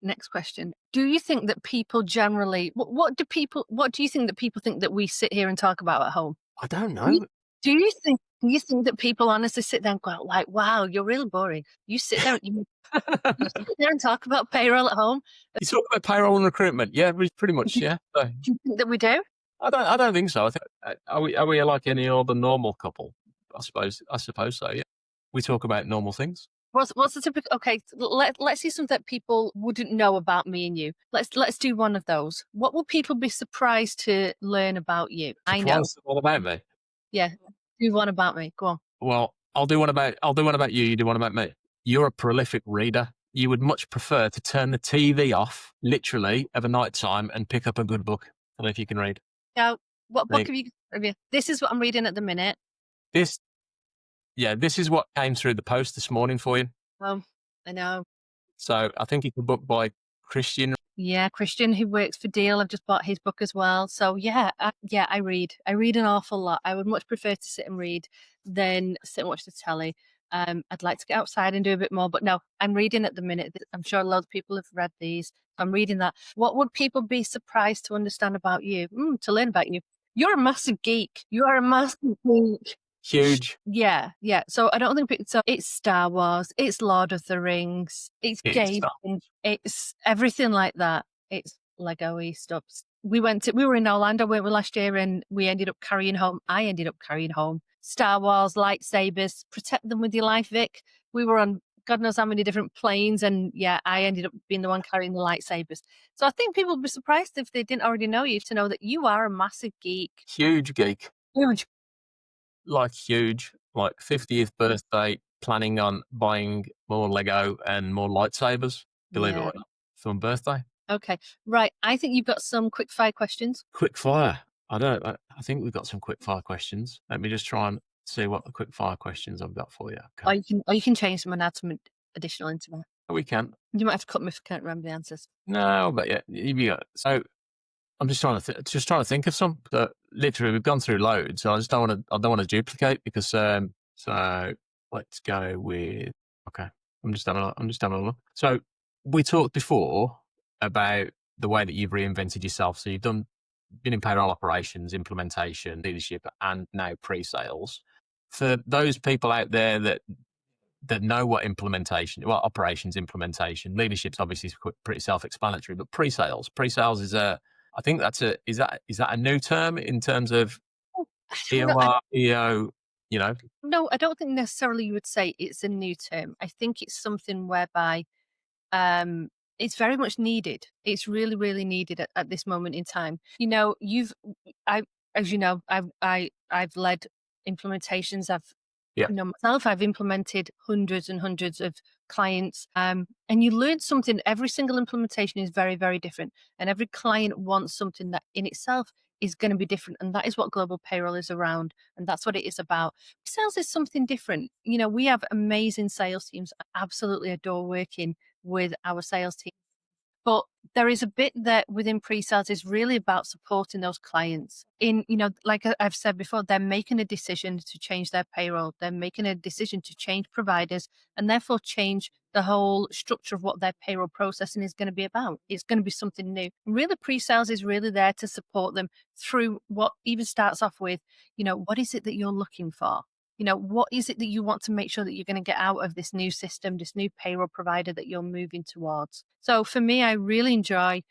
Next question. Do you think that people generally, what do you think that people think that we sit here and talk about at home? I don't know. Do you think that people honestly sit there and go like, wow, you're really boring. You sit there, you sit there and talk about payroll at home? You talk about payroll and recruitment. Yeah, we pretty much, yeah. So, do you think that we do? I don't think so. I think, are we like any other normal couple? I suppose so, yeah. We talk about normal things. What's the typical? Okay, let's see something that people wouldn't know about me and you. Let's do one of those. What will people be surprised to learn about you? I know. All about me. Yeah, do one about me. Go on. Well, I'll do one about you. You do one about me. You're a prolific reader. You would much prefer to turn the TV off, literally, of a night time and pick up a good book. I don't know if you can read. Now, what book have you? This is what I'm reading at the minute. This is what came through the post this morning for you. Oh, I know. So I think it's a book by Christian. Yeah, Christian, who works for Deel. I've just bought his book as well. So yeah, I read. I read an awful lot. I would much prefer to sit and read than sit and watch the telly. I'd like to get outside and do a bit more, but no, I'm reading at the minute. I'm sure a lot of people have read these. I'm reading that. What would people be surprised to understand about you? To learn about you? You're a massive geek. You are a massive geek. Huge. Yeah. So I don't think so. It's Star Wars. It's Lord of the Rings. It's gaming. It's everything like that. It's Lego-y stuff. We were in Orlando, weren't we, last year, and I ended up carrying home Star Wars lightsabers. Protect them with your life, Vic. We were on God knows how many different planes, and yeah, I ended up being the one carrying the lightsabers. So I think people would be surprised if they didn't already know you to know that you are a massive geek. Huge geek. Huge. Huge. 50th birthday, planning on buying more Lego and more lightsabers. Believe it or not, for my birthday. Okay, right. I think you've got some quick fire questions. Quick fire. I think we've got some quick fire questions. Let me just try and see what the quick fire questions I've got for you. Okay. Or you can change them and add some additional into there. We can. You might have to cut me if I can't remember the answers. No, but yeah. So I'm just trying to think of some. But literally, we've gone through loads, so I don't want to duplicate because. So let's go with. Okay, I'm just having a look. So we talked before about the way that you've reinvented yourself. So you've been in payroll operations, implementation, leadership, and now pre-sales. For those people out there that know what operations implementation, leadership's obviously pretty self-explanatory, but pre-sales is is that a new term in terms of EOR, EO, No, I don't think necessarily you would say it's a new term. I think it's something whereby it's very much needed. It's really, really needed at this moment in time. I've led implementations. Myself, I've implemented hundreds and hundreds of clients. And you learn something. Every single implementation is very, very different. And every client wants something that in itself is going to be different. And that is what global payroll is around. And that's what it is about. Sales is something different. We have amazing sales teams. I absolutely adore working with our sales team. But there is a bit that within pre-sales is really about supporting those clients in, like I've said before, they're making a decision to change their payroll. They're making a decision to change providers and therefore change the whole structure of what their payroll processing is going to be about. It's going to be something new. And really, pre-sales is really there to support them through what even starts off with, what is it that you're looking for? What is it that you want to make sure that you're going to get out of this new system, this new payroll provider that you're moving towards? So for me, I really enjoy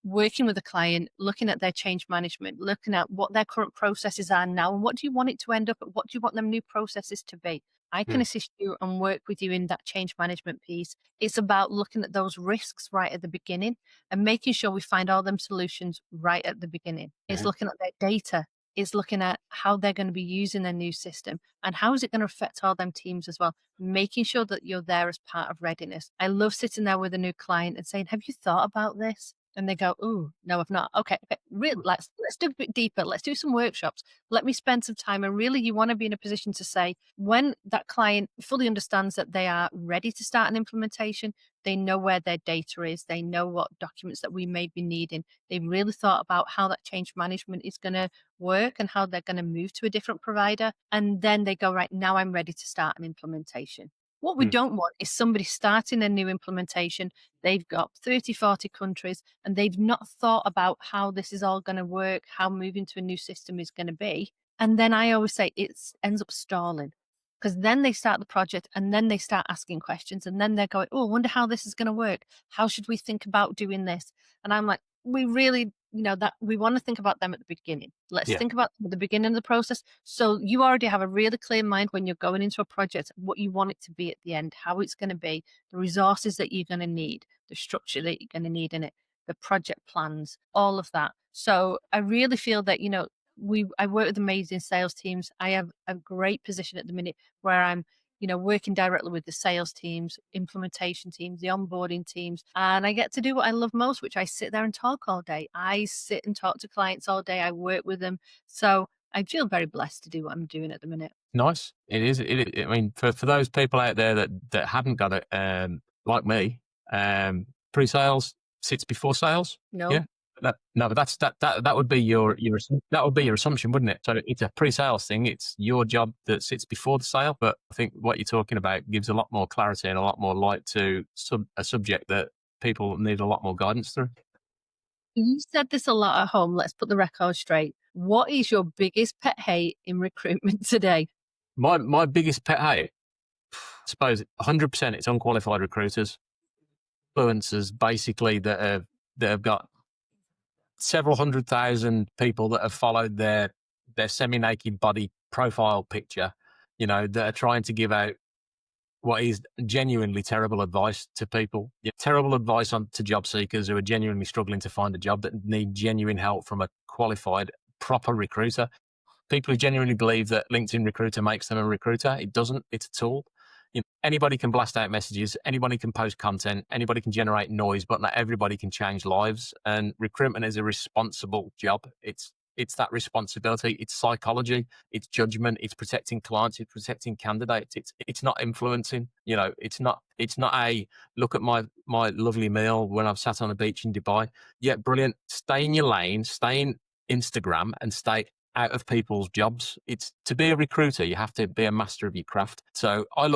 working with a client, looking at their change management, looking at what their current processes are now, and what do you want it to end up at? What do you want them new processes to be? I can assist you and work with you in that change management piece. It's about looking at those risks right at the beginning and making sure we find all them solutions right at the beginning. It's looking at their data. It's looking at how they're going to be using their new system and how is it going to affect all them teams as well. Making sure that you're there as part of readiness. I love sitting there with a new client and saying, "Have you thought about this?" And they go, "Oh, no, I've not." Okay, really, let's dig a bit deeper. Let's do some workshops. Let me spend some time. And really, you want to be in a position to say, when that client fully understands that they are ready to start an implementation, they know where their data is, they know what documents that we may be needing. They've really thought about how that change management is going to work and how they're going to move to a different provider. And then they go, right, now I'm ready to start an implementation. What we don't want is somebody starting a new implementation. They've got 30, 40 countries and they've not thought about how this is all going to work, how moving to a new system is going to be. And then I always say it ends up stalling because then they start the project and then they start asking questions and then they're going, "Oh, I wonder how this is going to work. How should we think about doing this?" And I'm like, we really, that we want to think about them at the beginning. Let's think about them at the beginning of the process. So you already have a really clear mind when you're going into a project, what you want it to be at the end, how it's going to be, the resources that you're going to need, the structure that you're going to need in it, the project plans, all of that. So I really feel that, I work with amazing sales teams. I have a great position at the minute where I'm working directly with the sales teams, implementation teams, the onboarding teams. And I get to do what I love most, which I sit there and talk all day. I sit and talk to clients all day. I work with them. So I feel very blessed to do what I'm doing at the minute. Nice. It is. I mean, for those people out there that haven't got it, like me, pre-sales sits before sales. No. Yeah. No, but that would be that would be your assumption, wouldn't it? So it's a pre-sales thing. It's your job that sits before the sale. But I think what you're talking about gives a lot more clarity and a lot more light to a subject that people need a lot more guidance through. You said this a lot at home. Let's put the record straight. What is your biggest pet hate in recruitment today? My biggest pet hate, I suppose, 100%, it's unqualified recruiters, influencers, basically that have got several 100,000 people that have followed their semi-naked body profile picture, that are trying to give out what is genuinely terrible advice to people. Terrible advice to job seekers who are genuinely struggling to find a job, that need genuine help from a qualified, proper recruiter. People who genuinely believe that LinkedIn Recruiter makes them a recruiter. It doesn't. It's a tool. Anybody can blast out messages. Anybody can post content. Anybody can generate noise, but not everybody can change lives. And recruitment is a responsible job. It's that responsibility. It's psychology. It's judgment. It's protecting clients. It's protecting candidates. It's not influencing. It's not a look at my lovely meal when I've sat on a beach in Dubai. Yeah, brilliant. Stay in your lane. Stay in Instagram and stay out of people's jobs. It's to be a recruiter, you have to be a master of your craft. So I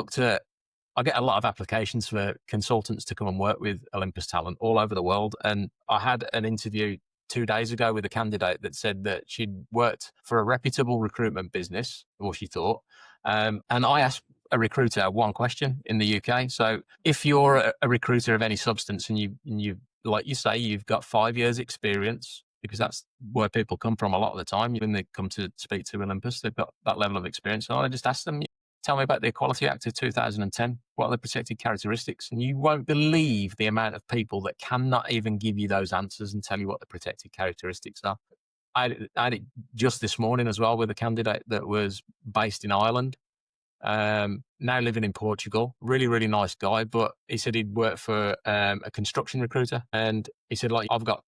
get a lot of applications for consultants to come and work with Olympus Talent all over the world. And I had an interview 2 days ago with a candidate that said that she'd worked for a reputable recruitment business, or she thought. And I asked a recruiter one question in the UK. So if you're a recruiter of any substance and you like you say, you've got 5 years experience, because that's where people come from a lot of the time. When they come to speak to Olympus, they've got that level of experience. And I just ask them, tell me about the Equality Act of 2010. What are the protected characteristics? And you won't believe the amount of people that cannot even give you those answers and tell you what the protected characteristics are. I had it just this morning as well with a candidate that was based in Ireland, now living in Portugal. Really, really nice guy. But he said he'd worked for a construction recruiter. And he said, I've got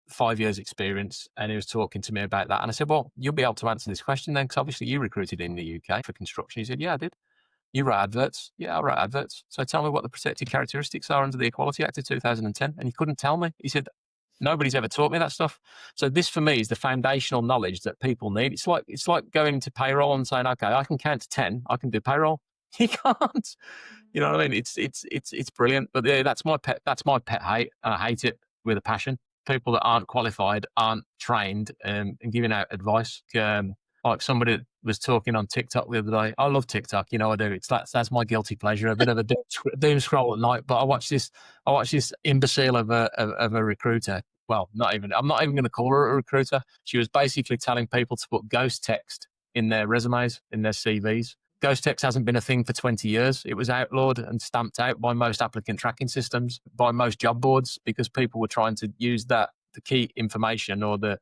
5 years experience, and he was talking to me about that. And I said, well, you'll be able to answer this question then, because obviously you recruited in the UK for construction. He said, yeah, I did. You write adverts. Yeah, I write adverts. So tell me what the protected characteristics are under the Equality Act of 2010. And he couldn't tell me. He said, nobody's ever taught me that stuff. So this for me is the foundational knowledge that people need. It's like going into payroll and saying, okay, I can count to 10. I can do payroll. You can't. You know what I mean? It's brilliant. But yeah, that's my pet. That's my pet hate. And I hate it with a passion. People that aren't qualified, aren't trained, and giving out advice. Like somebody was talking on TikTok the other day. I love TikTok, you know I do. That's my guilty pleasure. A bit of a doom scroll at night, but I watch this imbecile of a recruiter. Well, I'm not even going to call her a recruiter. She was basically telling people to put ghost text in their resumes, in their CVs. Ghost text hasn't been a thing for 20 years. It was outlawed and stamped out by most applicant tracking systems, by most job boards, because people were trying to use the key information or the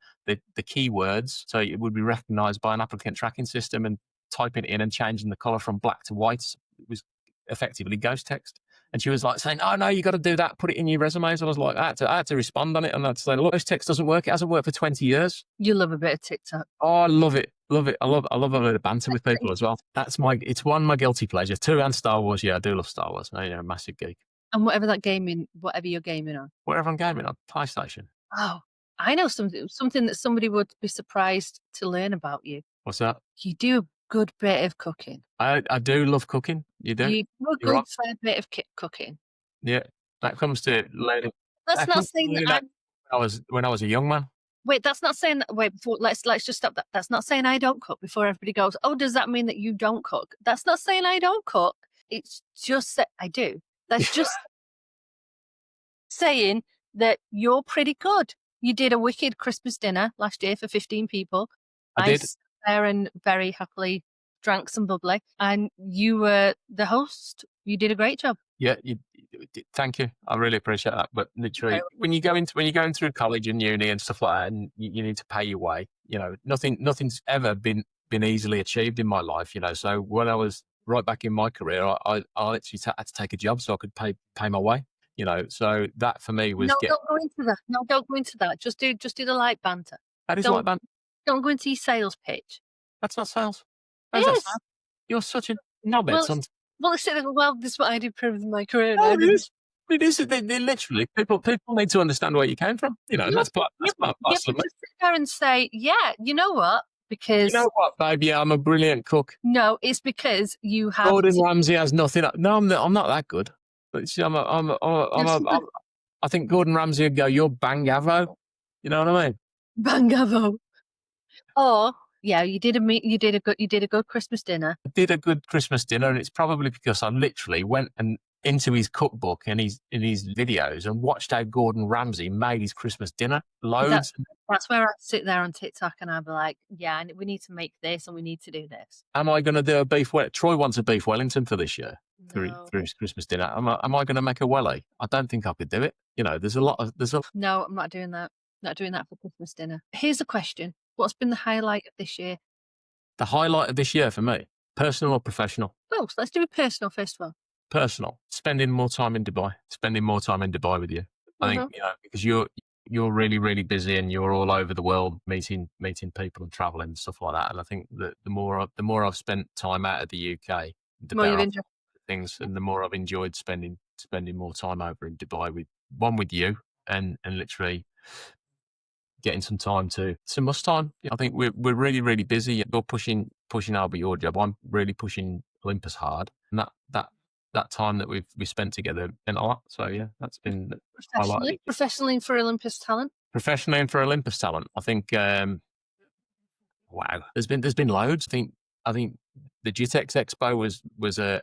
keywords, so it would be recognized by an applicant tracking system, and typing it in and changing the color from black to white. It was effectively ghost text. And she was like saying, oh no, you got to do that, put it in your resumes. I was like, I had to respond on it, and I'd say, look, ghost text doesn't work. It hasn't worked for 20 years. You love a bit of TikTok. Oh, I love it. I love a bit of banter with people as well. It's my guilty pleasure. 2, and Star Wars. Yeah, I do love Star Wars. I'm a massive geek. And whatever you're gaming on. Whatever I'm gaming on, PlayStation. Oh, I know something that somebody would be surprised to learn about you. What's that? You do a good bit of cooking. I do love cooking. You do? You do a good fair bit of cooking. Yeah, that comes to learning. That's not saying that when I was a young man. Wait, that's not saying that. Wait, before let's just stop that. That's not saying I don't cook. Before everybody goes, oh, does that mean that you don't cook? That's not saying I don't cook. It's just that I do. That's just saying that you're pretty good. You did a wicked Christmas dinner last year for 15 people. I did. Sat there and very happily drank some bubbly, and you were the host. You did a great job. Yeah, thank you. I really appreciate that. But literally, when you're going through college and uni and stuff like that, and you need to pay your way, nothing's ever been easily achieved in my life. So when I was right back in my career, I literally had to take a job so I could pay my way. So that for me was don't go into that. No, don't go into that. Just do the light banter. That is light banter. Don't go into your sales pitch. That's not sales. Yes. You're such a knobhead. Well, this is what I did with my career. Oh, it is. It is. They literally people need to understand where you came from. That's part of it. Just sit there and say, yeah, you know what? Because you know what, babe? Yeah, I'm a brilliant cook. No, it's because you have. Gordon Ramsay has nothing. No, I'm not that good. But see, I think Gordon Ramsay would go, "You're bangavo." You know what I mean? Bangavo. Or yeah, you did a good Christmas dinner. I did a good Christmas dinner, and it's probably because I literally went into his cookbook and in his videos and watched how Gordon Ramsay made his Christmas dinner. Loads. That's where I sit there on TikTok and I'd be like, yeah, we need to make this and we need to do this. Am I going to do a beef? Troy wants a beef Wellington for this year through his Christmas dinner. Am I going to make a welly? I don't think I could do it. No, I'm not doing that. Not doing that for Christmas dinner. Here's a question. What's been the highlight of this year? The highlight of this year for me, personal or professional? Well, let's do a personal first of all. Personal, spending more time in Dubai with you. I think because you're really, really busy and you're all over the world meeting people and traveling and stuff like that. And I think that the more I've spent time out of the UK, the better I've enjoyed things, and the more I've enjoyed spending more time over in Dubai with you and literally getting some must time. I think we're really, really busy. You're pushing Alba your job. I'm really pushing Olympus hard, and that time that we spent together meant a lot. So yeah, that's been professionally and for Olympus talent. Professionally and for Olympus talent, I think. Wow, there's been loads. I think the GTEx Expo was a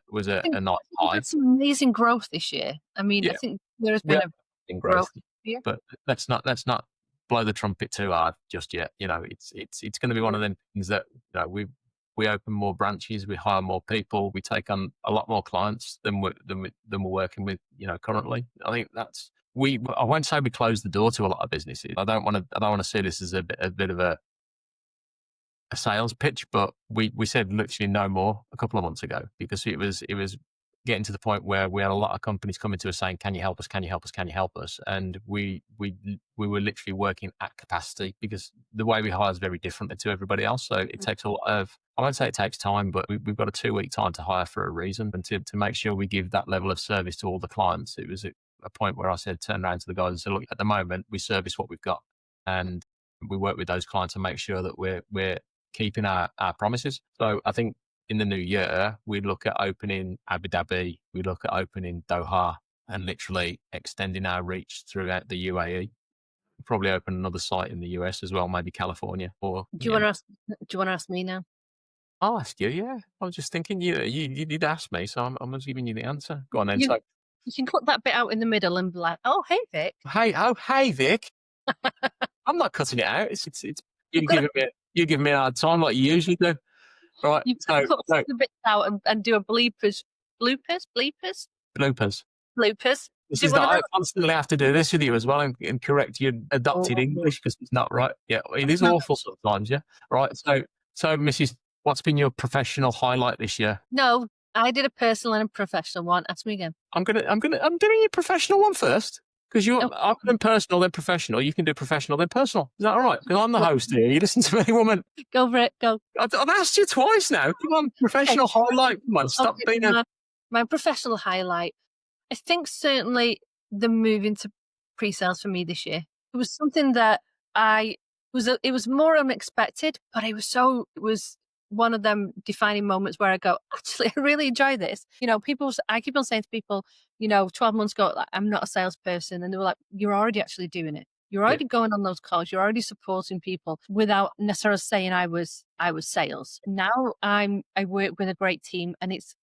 nice high. Had some amazing growth this year. I mean, I think there has been a growth here. But let's not blow the trumpet too hard just yet. It's going to be one of them things that we open more branches, we hire more people, we take on a lot more clients than we're working with, currently. I think I won't say we close the door to a lot of businesses. I don't want to see this as a bit of a sales pitch, but we said literally no more a couple of months ago because it was getting to the point where we had a lot of companies coming to us saying, "Can you help us? Can you help us? Can you help us?" And we were literally working at capacity, because the way we hire is very different to everybody else. So it takes a lot of, I won't say it takes time, but we've got a 2-week time to hire for a reason, and to make sure we give that level of service to all the clients. It was a point where I turned around to the guys and said, "Look, at the moment we service what we've got, and we work with those clients and make sure that we're keeping our promises." So I think in the new year, we look at opening Abu Dhabi, we look at opening Doha, and literally extending our reach throughout the UAE. Probably open another site in the US as well, maybe California. Or Do you want to ask? Do you want to ask me now? I'll ask you. Yeah, I was just thinking you did ask me, so I'm just giving you the answer. Go on then. You So you can cut that bit out in the middle and be like, "Oh, hey Vic, hey Vic, I'm not cutting it out. It's you've got to you're giving me a hard time like you usually do. Right. you've got to So cut no the bits out and do a bloopers, bloopers. bloopers. This Do is one of not, I those. constantly have to do this with you as well, and correct your adopted Oh, English, because it's not right. Yeah, it is no, awful sometimes. Yeah, right. So Mrs., what's been your professional highlight this year? no, I did a personal and a professional one. Ask me again. I'm doing your professional one first, because Oh, I've done personal then professional. You can do professional then personal. Is that all right? Because I'm the well, host here. You listen to me, woman. go for it. Go. I've asked you twice now. Come on, Okay. professional highlight. Come on, stop Okay. being a. My professional highlight. I think certainly the move into pre-sales for me this year. It was something that it was more unexpected, but it was one of them defining moments where I go, actually, I really enjoy this. I keep on saying to people, 12 months ago, like, I'm not a salesperson. And they were like, you're already actually doing it. You're Yeah, already going on those calls. You're already supporting people without necessarily saying I was sales. Now I work with a great team, and it's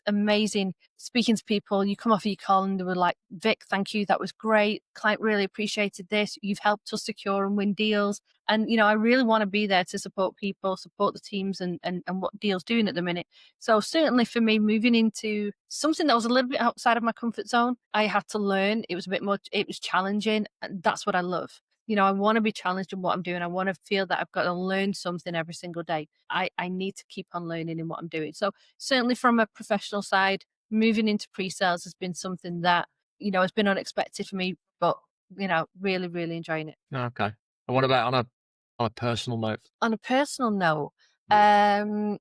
amazing speaking to people. You come off your call and they were like, Vic, thank you. That was great. Client really appreciated this. You've helped us secure and win deals. And, I really want to be there to support people, support the teams and what Deel's doing at the minute. So certainly for me, moving into something that was a little bit outside of my comfort zone, I had to learn. It was challenging. And that's what I love. I want to be challenged in what I'm doing. I want to feel that I've got to learn something every single day. I need to keep on learning in what I'm doing. So certainly from a professional side, moving into pre-sales has been something that, has been unexpected for me, but, really, really enjoying it. okay. And what about on a personal note? On a personal note, Yeah.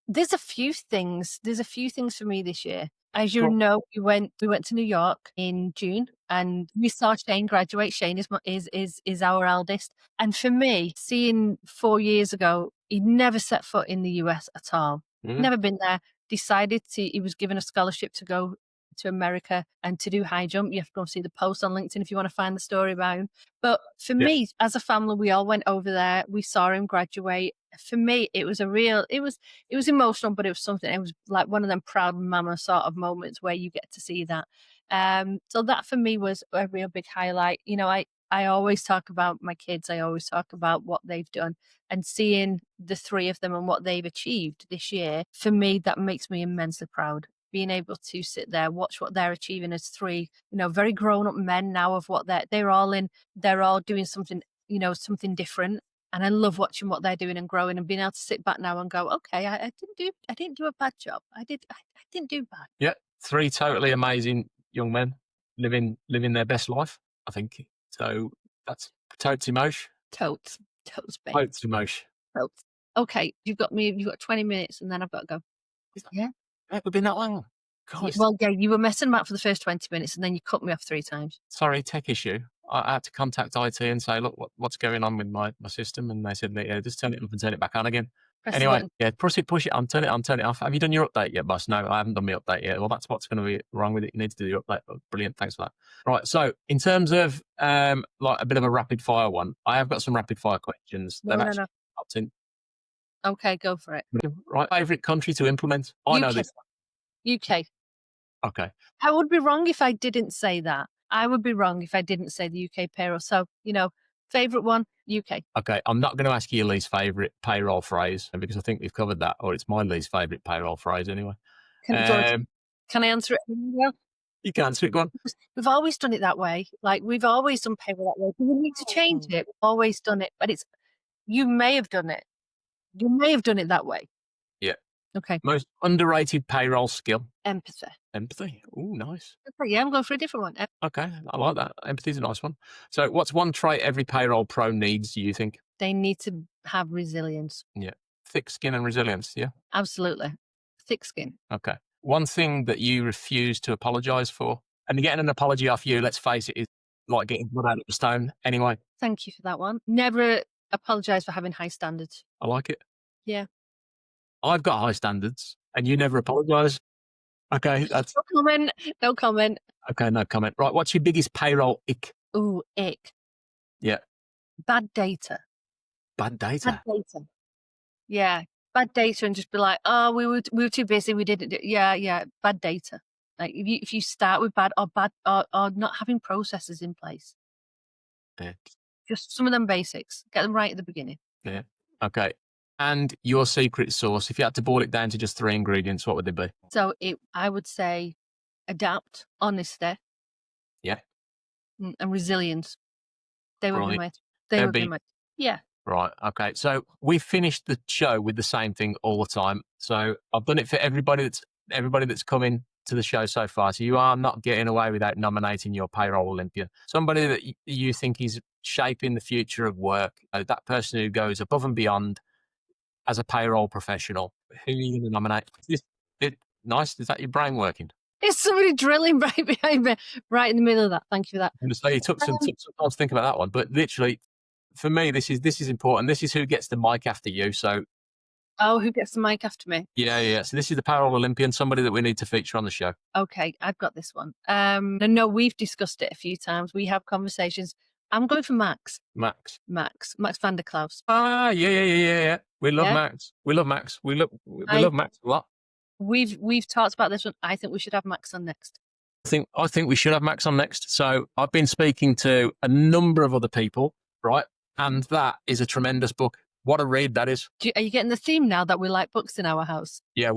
there's a few things. There's a few things for me this year. As you Go on. know, we went to New York in June, and we saw Shane graduate. Shane is our eldest, and for me, seeing 4 years ago, he'd never set foot in the US at all. Mhm. Never been there. He was given a scholarship to go to America and to do high jump. You have to go and see the post on LinkedIn if you want to find the story about him. But for Yeah. me, as a family, we all went over there. We saw him graduate. For me, it was emotional, but it was something. It was like one of them proud mama sort of moments where you get to see that. So that for me was a real big highlight. I always talk about my kids. I always talk about what they've done, and seeing the three of them and what they've achieved this year, for me, that makes me immensely proud. Being able to sit there, watch what they're achieving as three, very grown up men now of what they're all doing something, something different. And I love watching what they're doing and growing, and being able to sit back now and go, okay, I didn't do a bad job. I didn't do bad. Yeah. 3 totally amazing young men living their best life, I think. So that's totes emotion. Totes, babe. Totes emotion. Totes. Okay, you've got 20 minutes and then I've got to go. Yeah. We've been that long. God, Well, yeah, you were messing about for the first 20 minutes and then you cut me off 3 times. sorry, tech issue. I had to contact IT and say, look, what's going on with my system? And they said, yeah, just turn it up and turn it back on again. Press the Anyway, button. yeah, push it on, turn it off. Have you done your update yet, boss? No, I haven't done my update yet. Well, that's what's going to be wrong with it. You need to do your update. Oh, brilliant, thanks for that. Right, so in terms of like a bit of a rapid fire one, I have got some rapid fire questions. No. Popped in. Okay, go for it. Right, favorite country to implement? I know UK. this. UK. Okay. I would be wrong if I didn't say that. I would be wrong if I didn't say the UK payroll. So, favorite one, UK. Okay, I'm not going to ask you your least favourite payroll phrase, because I think we've covered that, or it's my least favourite payroll phrase anyway. Can I answer it? Well, You can, sweet one. we've always done it that way. Like, we've always done payroll that way. Do we need to change it? We've always done it, but you may have done it. You may have done it that way. Yeah. Okay. Most underrated payroll skill? Empathy. Empathy. Oh, nice. Yeah, I'm going for a different one. Okay, I like that. Empathy's a nice one. So, what's one trait every payroll pro needs? Do you think? They need to have resilience. Yeah, thick skin and resilience. Yeah. Absolutely. Thick skin. Okay. One thing that you refuse to apologise for, and getting an apology off you, let's face it, is like getting blood out of a stone. Anyway, Thank you for that one. Never apologize for having high standards. I like it. Yeah. I've got high standards, and you never apologise. Okay, that's No comment. No comment. okay. No comment. Right. What's your biggest payroll ick? Ooh, ick. Yeah, Bad data. bad Bad data. data. Yeah. Bad data and just be like, oh, we were too busy. We didn't do. Yeah. Bad data. Like if you start with bad or not having processes in place, Yeah. just some of them basics, get them right at the beginning. Yeah. Okay. And your secret sauce, if you had to boil it down to just 3 ingredients, what would they be? So I would say adapt, honesty, Yeah. and resilience. They would be Brilliant. my. They They'd would be be my. Yeah. right. Okay. So we finished the show with the same thing all the time. So I've done it for everybody that's come in to the show so far. So you are not getting away without nominating your payroll Olympian. Somebody that you think is shaping the future of work. That person who goes above and beyond as a payroll professional. Who are you going to nominate? Nice. Is that your brain working? There's somebody drilling right behind me, right in the middle of that. Thank you for that. I'm going to say it took some time to think about that one, but literally, for me, this is important. This is who gets the mic after you. So Oh, who gets the mic after me? yeah. So this is the Payroll Olympian, somebody that we need to feature on the show. Okay, I've got this one. No, we've discussed it a few times. We have conversations. I'm going for Max. Max. Max van der Klaus. Ah, yeah. We love Yeah? Max. We love Max. We love Max a lot. We've talked about this one. I think we should have Max on next. I think we should have Max on next. So I've been speaking to a number of other people, right? And that is a tremendous book. What a read that is. Are you getting the theme now that we like books in our house? Yeah,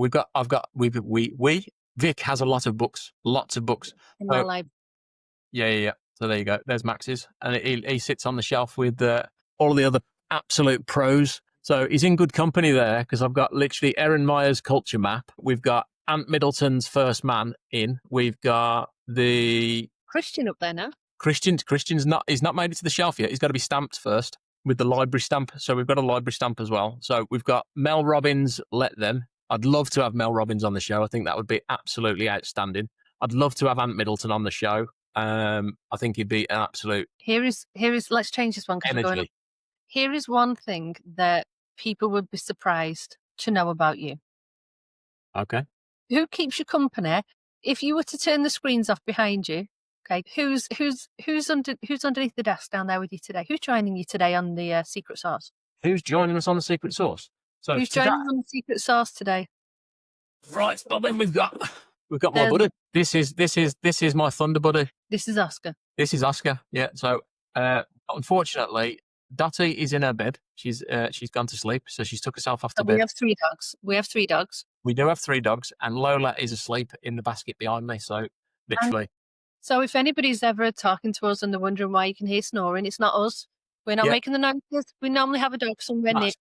Vic has a lot of books, lots of books. In my life. Yeah. So there you go. There's Max's, and he sits on the shelf with all the other absolute pros. So he's in good company there because I've got literally Erin Meyer's culture map. We've got Ant Middleton's First Man in. We've got the Christian up there now. Christian's he's not made it to the shelf yet. He's got to be stamped first with the library stamp. So we've got a library stamp as well. So we've got Mel Robbins, Let Them. I'd love to have Mel Robbins on the show. I think that would be absolutely outstanding. I'd love to have Ant Middleton on the show. I think he'd be an absolute Here is let's change this one because we're going energy. Here is one thing that people would be surprised to know about you. Okay. Who keeps you company? If you were to turn the screens off behind you, okay, who's underneath the desk down there with you today? Who's joining you today on the secret sauce? Who's joining us on the secret sauce? So Who's joining us on the secret sauce today? right, well then we've got my buddy. This is my thunder buddy. This is Oscar. This is Oscar. Yeah. So unfortunately, Dottie is in her bed. She's gone to sleep, so she's took herself off to bed. We have 3 dogs. We do have 3 dogs, and Lola is asleep in the basket behind me. So literally. So if anybody's ever talking to us and they're wondering why you can hear snoring, it's not us. We're not making the noises. We normally have a dog somewhere near.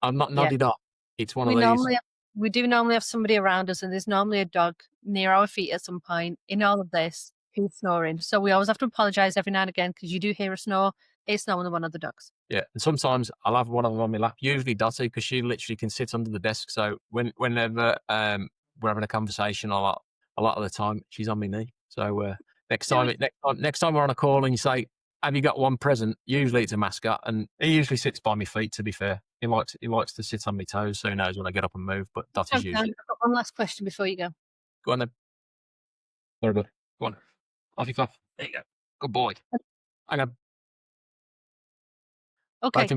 I'm not nodded off. It's one of these. We do normally have somebody around us, and there's normally a dog near our feet at some point in all of this who's snoring. So we always have to apologise every now and again because you do hear a snore. It's not one of the dogs. Yeah, and sometimes I'll have one of them on my lap. Usually Dottie, because she literally can sit under the desk. So whenever we're having a conversation, a lot of the time she's on my knee. So next time we're on a call and you say, "Have you got one present?" Usually it's a mascot, and he usually sits by my feet. To be fair, he likes to sit on my toes, so he knows when I get up and move. But Dottie's usually. I've got one last question before you go. Go on then. Very good. Go on. Off you off. There you go. Good boy. Hang on. Okay.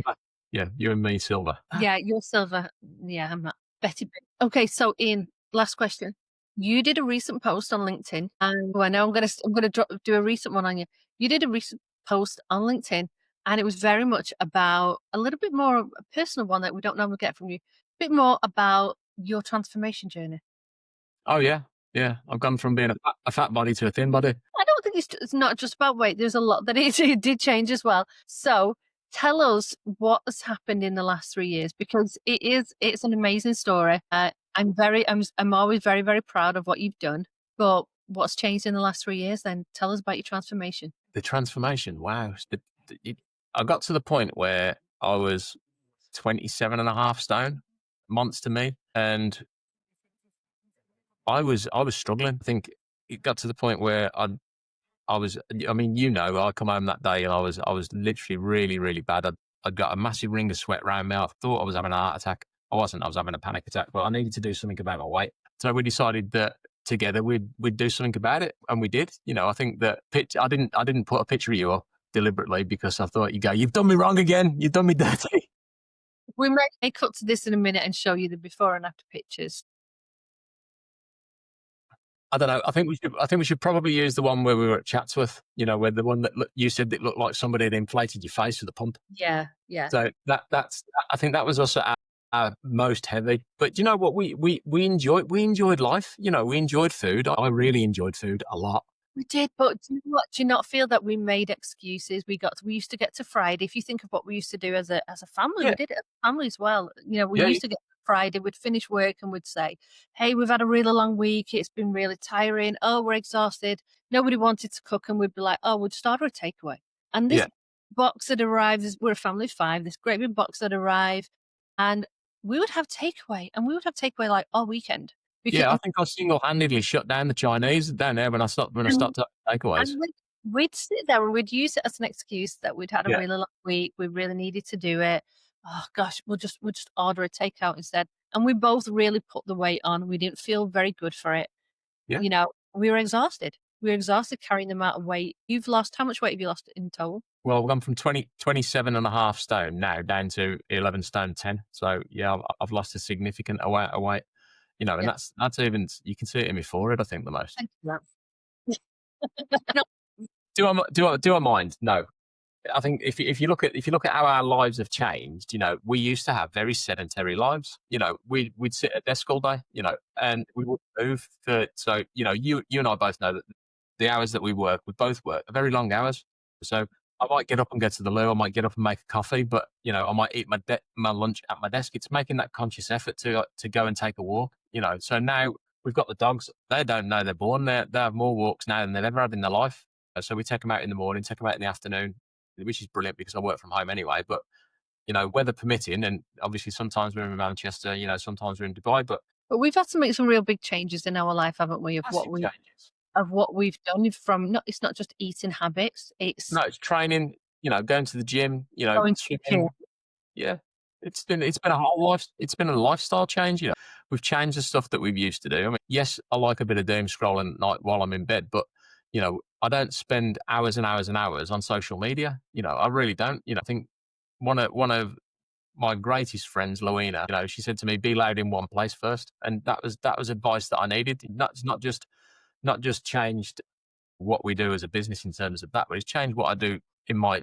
Yeah, you and me, Silver. Yeah, you're Silver. Yeah, I'm not. Betty. Okay, so Ian, last question. You did a recent post on LinkedIn, and I know I'm gonna do a recent one on you. You did a recent post on LinkedIn, and it was very much about a little bit more a personal one that we don't normally get from you. A bit more about your transformation journey. Oh yeah. I've gone from being a fat body to a thin body. I don't think it's not just about weight. There's a lot that it did change as well. So tell us what has happened in the last 3 years, because it's an amazing story. I'm always very, very proud of what you've done. But what's changed in the last 3 years then? Tell us about your transformation. The transformation, wow. I got to the point where I was 27 and a half stone, monster me. And I was struggling. I think it got to the point where I mean, I come home that day and I was literally really, really bad. I'd got a massive ring of sweat around me. I thought I was having a heart attack. I wasn't. I was having a panic attack, but I needed to do something about my weight. So we decided that together we'd do something about it, and we did. I think that I didn't put a picture of you up deliberately because I thought you've done me wrong again. You've done me dirty. We may cut to this in a minute and show you the before and after pictures. I don't know. I think we should probably use the one where we were at Chatsworth. Where the one that you said that looked like somebody had inflated your face with a pump. Yeah, yeah. So that's I think that was also our most heavy. But you know what? We enjoyed life. We enjoyed food. I really enjoyed food a lot. We did, but do you know what? Do you not feel that we made excuses? We used to get to Friday. If you think of what we used to do as a family, Yeah, we did it as a family as well. We yeah, used to get to Friday, we'd finish work and we'd say, "Hey, we've had a really long week. It's been really tiring. Oh, we're exhausted." Nobody wanted to cook, and we'd be like, "Oh, we'll just order a takeaway." And this yeah, box had arrived. We're a family of 5. This great big box had arrived, and we would have takeaway, and we would have takeaway like all weekend because. yeah. I think I single-handedly shut down the Chinese down there when I stopped takeaways. And we'd sit there and we'd use it as an excuse that we'd had a Yeah, really long week, we really needed to do it. Oh gosh, we'll just order a takeout instead. And we both really put the weight on. We didn't feel very good for it. yeah. We were exhausted. We were exhausted carrying the amount of weight. How much weight have you lost in total? Well, I've gone from 27 and a half stone now down to 11 stone 10. So yeah, I've lost a significant amount of weight. And Yeah. that's even you can see it in my forehead. I think the most. Thank you for that. No, Do I mind? No. I think if you look at how our lives have changed, we used to have very sedentary lives. We'd sit at a desk all day, and we would move. You and I both know that the hours that we both work are very long hours. So I might get up and go to the loo. I might get up and make a coffee, but I might eat my lunch at my desk. It's making that conscious effort to go and take a walk. So now we've got the dogs. They don't know they're born. They have more walks now than they've ever had in their life. So we take them out in the morning, take them out in the afternoon, which is brilliant because I work from home anyway. But weather permitting, and obviously sometimes we're in Manchester, sometimes we're in Dubai, but but we've had to make some real big changes in our life, haven't we? massive changes. Of what we've done from not it's not just eating habits, it's No, it's training, going to the gym, going to the gym. swimming. Yeah, it's been a lifestyle change. We've changed the stuff that we've used to do. I mean, yes, I like a bit of doom scrolling at night while I'm in bed, but I don't spend hours and hours and hours on social media. I really don't. I think one of my greatest friends, Louina, she said to me, "Be loud in one place first," and that was advice that I needed. That's not just changed what we do as a business in terms of that, but it's changed what I do in my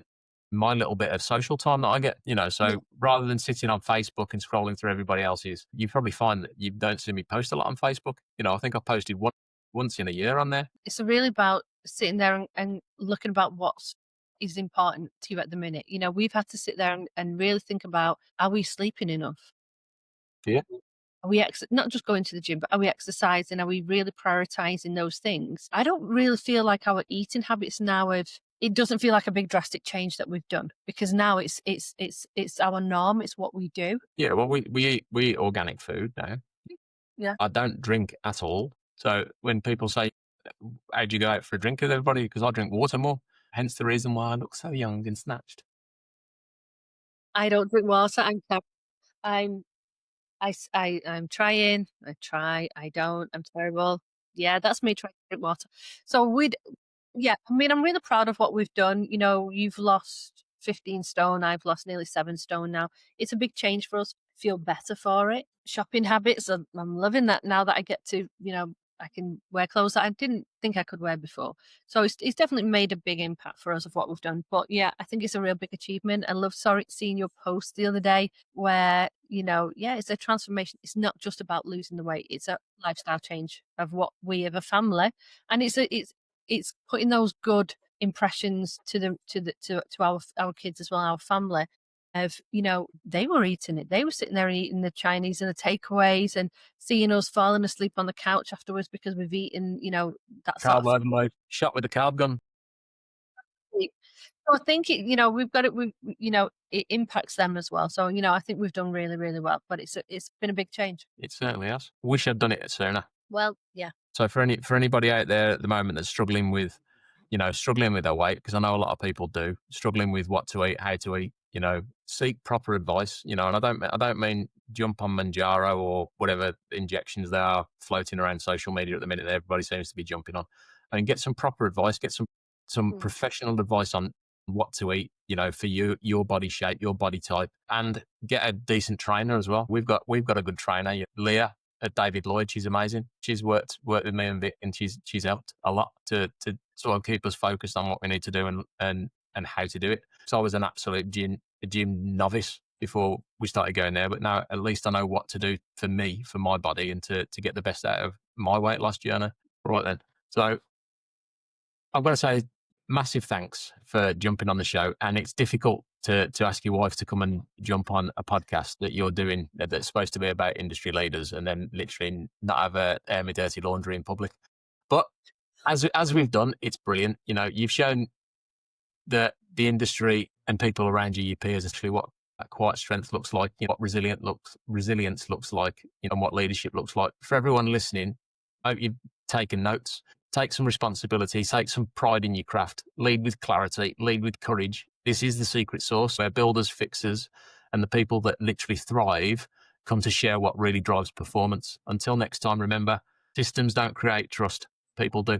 little bit of social time that I get. Yeah. So rather than sitting on Facebook and scrolling through everybody else's, you probably find that you don't see me post a lot on Facebook. I think I posted once in a year on there. It's really about sitting there and looking about what is important to you at the minute. We've had to sit there and really think about, are we sleeping enough? Yeah. Are we not just going to the gym, but are we exercising? Are we really prioritizing those things? I don't really feel like our eating habits now it doesn't feel like a big drastic change that we've done because now it's our norm. It's what we do. Yeah, well, we eat organic food now. Yeah. I don't drink at all. So when people say, "How'd you go out for a drink with everybody?" Because I drink water more. Hence the reason why I look so young and snatched. I don't drink water. I'm I'm trying. I try. I don't. I'm terrible. Yeah, that's me trying to drink water. So yeah, I mean, I'm really proud of what we've done. You've lost 15 stone. I've lost nearly 7 stone now. It's a big change for us. Feel better for it. Shopping habits. I'm loving that now that I get to, I can wear clothes that I didn't think I could wear before. So it's definitely made a big impact for us of what we've done. But yeah, I think it's a real big achievement. I love seeing your post the other day where, yeah, it's a transformation. It's not just about losing the weight. It's a lifestyle change of what we have a family. And it's putting those good impressions to our kids as well, our family. of, they were eating it. They were sitting there and eating the Chinese and the takeaways and seeing us falling asleep on the couch afterwards because we've eaten, that sort Carb of overload, shot with the carb gun. thing. So I think we've got it. It impacts them as well. So I think we've done really, really well. But it's been a big change. It certainly has. Wish I'd done it sooner. Well, yeah. So for anybody out there at the moment that's struggling with their weight, because I know a lot of people do, struggling with what to eat, how to eat, seek proper advice, and I don't mean jump on Manjaro or whatever injections there are floating around social media at the minute that everybody seems to be jumping on. I mean, get some proper advice, get some professional advice on what to eat, for you, your body shape, your body type, and get a decent trainer as well. We've got a good trainer, Leah at David Lloyd. She's amazing. She's worked with me and Vic, and she's helped a lot to sort of keep us focused on what we need to do and how to do it. So I was an absolute gym novice before we started going there, but now at least I know what to do for me, for my body, and to get the best out of my weight loss journey. Right then. So I've got to say massive thanks for jumping on the show. And it's difficult to ask your wife to come and jump on a podcast that you're doing that's supposed to be about industry leaders and then literally not have air me dirty laundry in public. But as we've done, it's brilliant. You've shown that the industry and people around you, your peers, actually what quiet strength looks like, what resilience looks like, and what leadership looks like. For everyone listening, I hope you've taken notes. Take some responsibility, take some pride in your craft, lead with clarity, lead with courage. This is the secret sauce where builders, fixers, and the people that literally thrive come to share what really drives performance. Until next time, remember, systems don't create trust, people do.